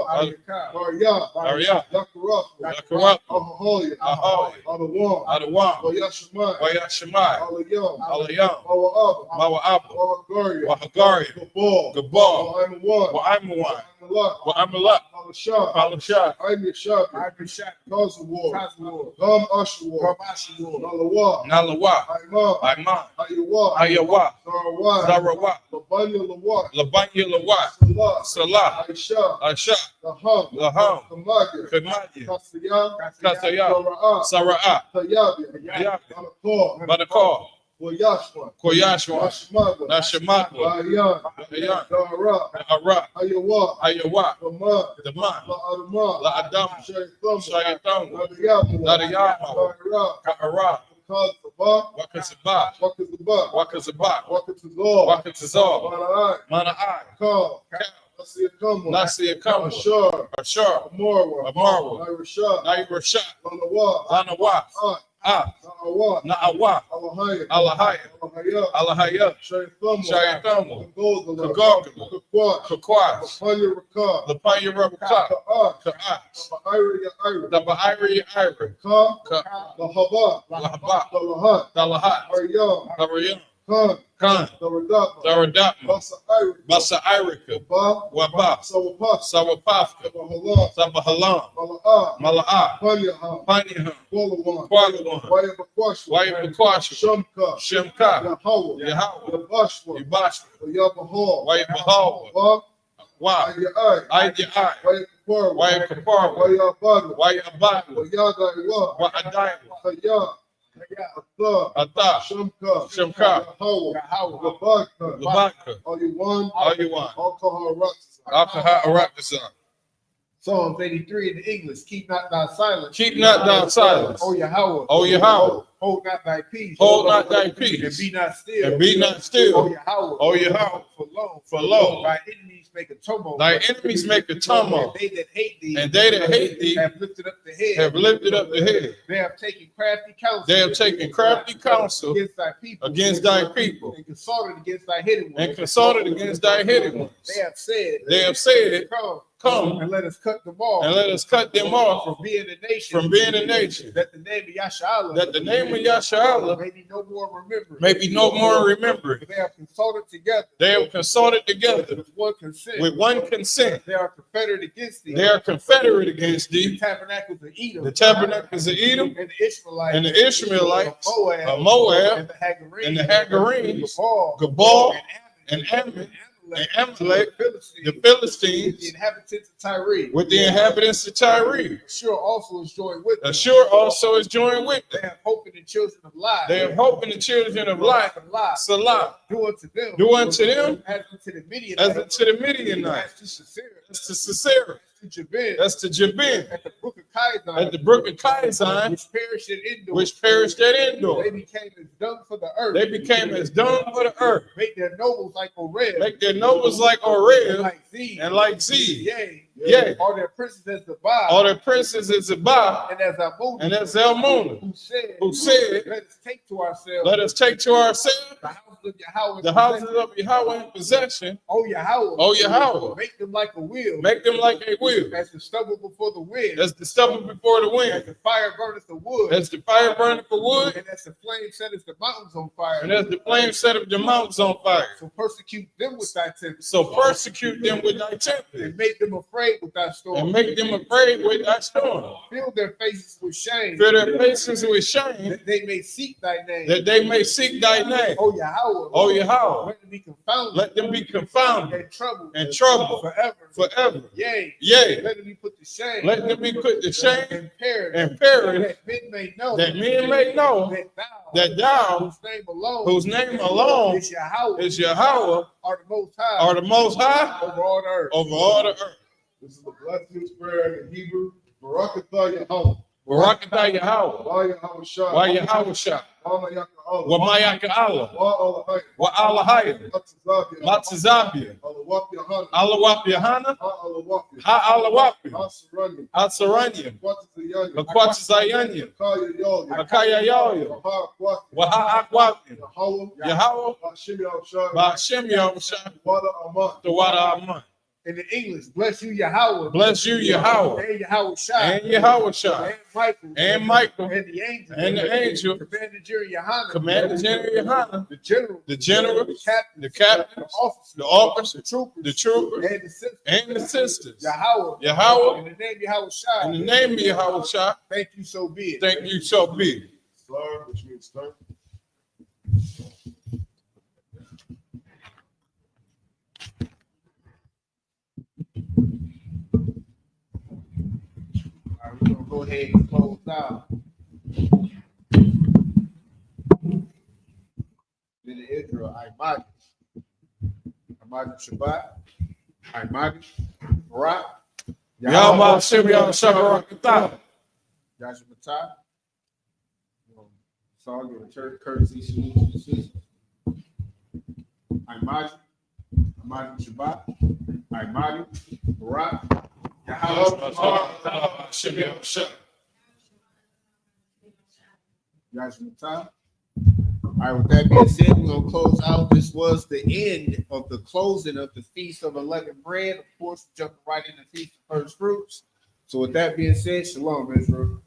Al Yakar. Arya. Arya. Yakaraf. Yakaraf. Aholia. Aholia. Adawan. Adawan. Wayashamai. Wayashemai. Alayam. Alayam. Mawa'ab. Mawa'ab. Wahagaria. Wahagaria. Gabal. Gabal. Wa'amawan. Wa'amawan. Wa'amalak. Wa'amalak. Palashah. Palashah. I'm Yashabi. Kazawar. Gam Ashawar. Nalawa. Nalawa. Imam. Imam. Ayawa. Ayawa. Sarawat. Sarawat. Labanya Lawat. Labanya Lawat. Salah. Salah. Aisha. Asha. Laham. Laham. Kamagia. Kamadia. Kasiyah. Kasaya. Sara'ah. Sara'ah. Tayabi. Tayabi. Anakor. Badakar. Wayashwan. Koyashwa. Nashmagwa. Nashamatwa. Bayan. Bayan. Dara. Ara. Ayawa. Ayawa. Daman. Daman. La'adama. La'adam. Shaytham. Shaytham. Nadiyama. Nadiyama. Dara. Ka'ara. Kazabah. Wakazabah. Wakazabah. Wakazabah. Wakatazal. Wakatazal. Mana'ai. Mana'ai. Kal. Kal. Nasiyakamu. Nasiyakamu. Ashar. Ashar. Amarwa. Amarwa. Nairashah. Nairashah. Lanawa. Lanawa. Ah. Na'awa. Na'awa. Alahaya. Alahaya. Alahaya. Alahaya. Shaythamu. Shaythamu. Kagogala. Kagogala. Kakwat. Kakwat. Lapanya Rakah. Lapanya Rabaka. Ka'at. Ka'at. Ba'ira Ya'ira. The Ba'iri Ira. Ka. Ka. Lahaba. Lahaba. Dalahat. Dalahat. Aryam. Ariyam. Khan, Daradapma, Basa Irika, Waba, Sawapafka, Sabahalam, Mala'a, Paniham, Qualawan, Wayabakwasha, Shemka, Yahweh, Yabashwa, Wayabahawa, Wa, Ayai, Wayakapar, Wayabadu, Wa'adaiwa, Ata, Shemka, Labaka, all you want, Alcohol Raptisa. Psalms 83 in the English. Keep not thy silence. Keep not thy silence. O Yahweh. O Yahweh. Hold not thy peace. Hold not thy peace. And be not still. And be not still. O Yahweh. O Yahweh. For lo. Thy enemies make a tumult. Thy enemies make a tumult. And they that hate thee. And they that hate thee have lifted up the head. Have lifted up the head. They have taken crafty counsel. They have taken crafty counsel against thy people. Against thy people. And consulted against thy hidden ones. And consulted against thy hidden ones. They have said. They have said. Come and let us cut them off. And let us cut them off from being a nation. From being a nation. That the name of Yashala. That the name of Yashala. May be no more remembered. May be no more remembered. They have consulted together. They have consulted together. With one consent. With one consent. They are confederate against thee. They are confederate against thee. The tabernacles of Edom. The tabernacles of Edom. And the Israelites. And the Ishmaelites. Of Moab. And the Hagarenes. And the Hagarenes. Gabal. And Ammon. And Amalek, the Philistines, the inhabitants of Tyre, with the inhabitants of Tyre. Assure also is joined with them. Assure also is joined with them. They have hope in the children of life. They have hope in the children of life. Salah. Do unto them. Do unto them. As unto the Midianites. As unto the Midianites. That's to Sisera. That's to Jabin. At the brook of Kaisan. At the brook of Kaisan. Which perished at Endor. Which perished at Endor. They became as dung for the earth. They became as dung for the earth. Make their nobles like Oreb. Make their nobles like Oreb. Like Z. And like Z. Yea. Yea. All their princes as Zabah. All their princes as Zabah. And as Almona. And as Almona. Who said. Let us take to ourselves. Let us take to ourselves. The houses of Yahweh. The houses of Yahweh in possession. O Yahweh. O Yahweh. Make them like a wheel. Make them like a wheel. As the stubble before the wind. As the stubble before the wind. As the fire burneth the wood. As the fire burneth the wood. And as the flame setteth the mountains on fire. And as the flame setteth the mountains on fire. So persecute them with thy temper. So persecute them with thy temper. And make them afraid with thy storm. And make them afraid with thy storm. Fill their faces with shame. Fill their faces with shame. That they may seek thy name. That they may seek thy name. O Yahweh. O Yahweh. Let them be confounded. Let them be confounded. And troubled. Forever. Forever. Yea. Yea. Let them be put to shame. Let them be put to shame. And perish. That men may know. That men may know. That thou. Whose name alone. Is Yahweh. Is Yahweh. Are the most high. Are the most high. Over all the earth. Over all the earth. This is the blessings prayer in Hebrew. Barakatah Yahweh. Barakatah Yahweh. Wa Yahweh Shah. Wa Mayaka Allah. Wa Alahayim. Matzazabia. Allah YAHANNA. Ha Allah Atsaranyim. Akwatazayanyim. Akaya Yoyo. Wa Akwapim. Yahweh. Ba'ashem Yahushua. The water Aman. In the English, bless you, Yahweh. Bless you, Yahweh. And Yahweh Shah. And Yahweh Shah. And Michael. And Michael. And the angel. And the angel. Commander General YAHANNA. Commander General YAHANNA. The general. The general. The captain. The officer. The trooper. And the sisters. And the sisters. Yahweh. In the name of Yahweh Shah. In the name of Yahweh Shah. Thank you, so be it. Thank you, so be it. Slur, which means stir. We're gonna go ahead and close out. Then Israel, I.S.U.P.K, Shabbat, I.S.U.P.K, Barak, Yahweh Shimon Shabbat. Joshua Matai. So I'll give a church courtesy salute to the sisters. I.S.U.P.K, Shabbat, I.S.U.P.K, Barak. Joshua. All right, with that being said, we're going to close out. This was the end of the closing of the Feast of Unleavened Bread. Of course, jumping right into the Feast of First Fruits. So with that being said, shalom, Israel.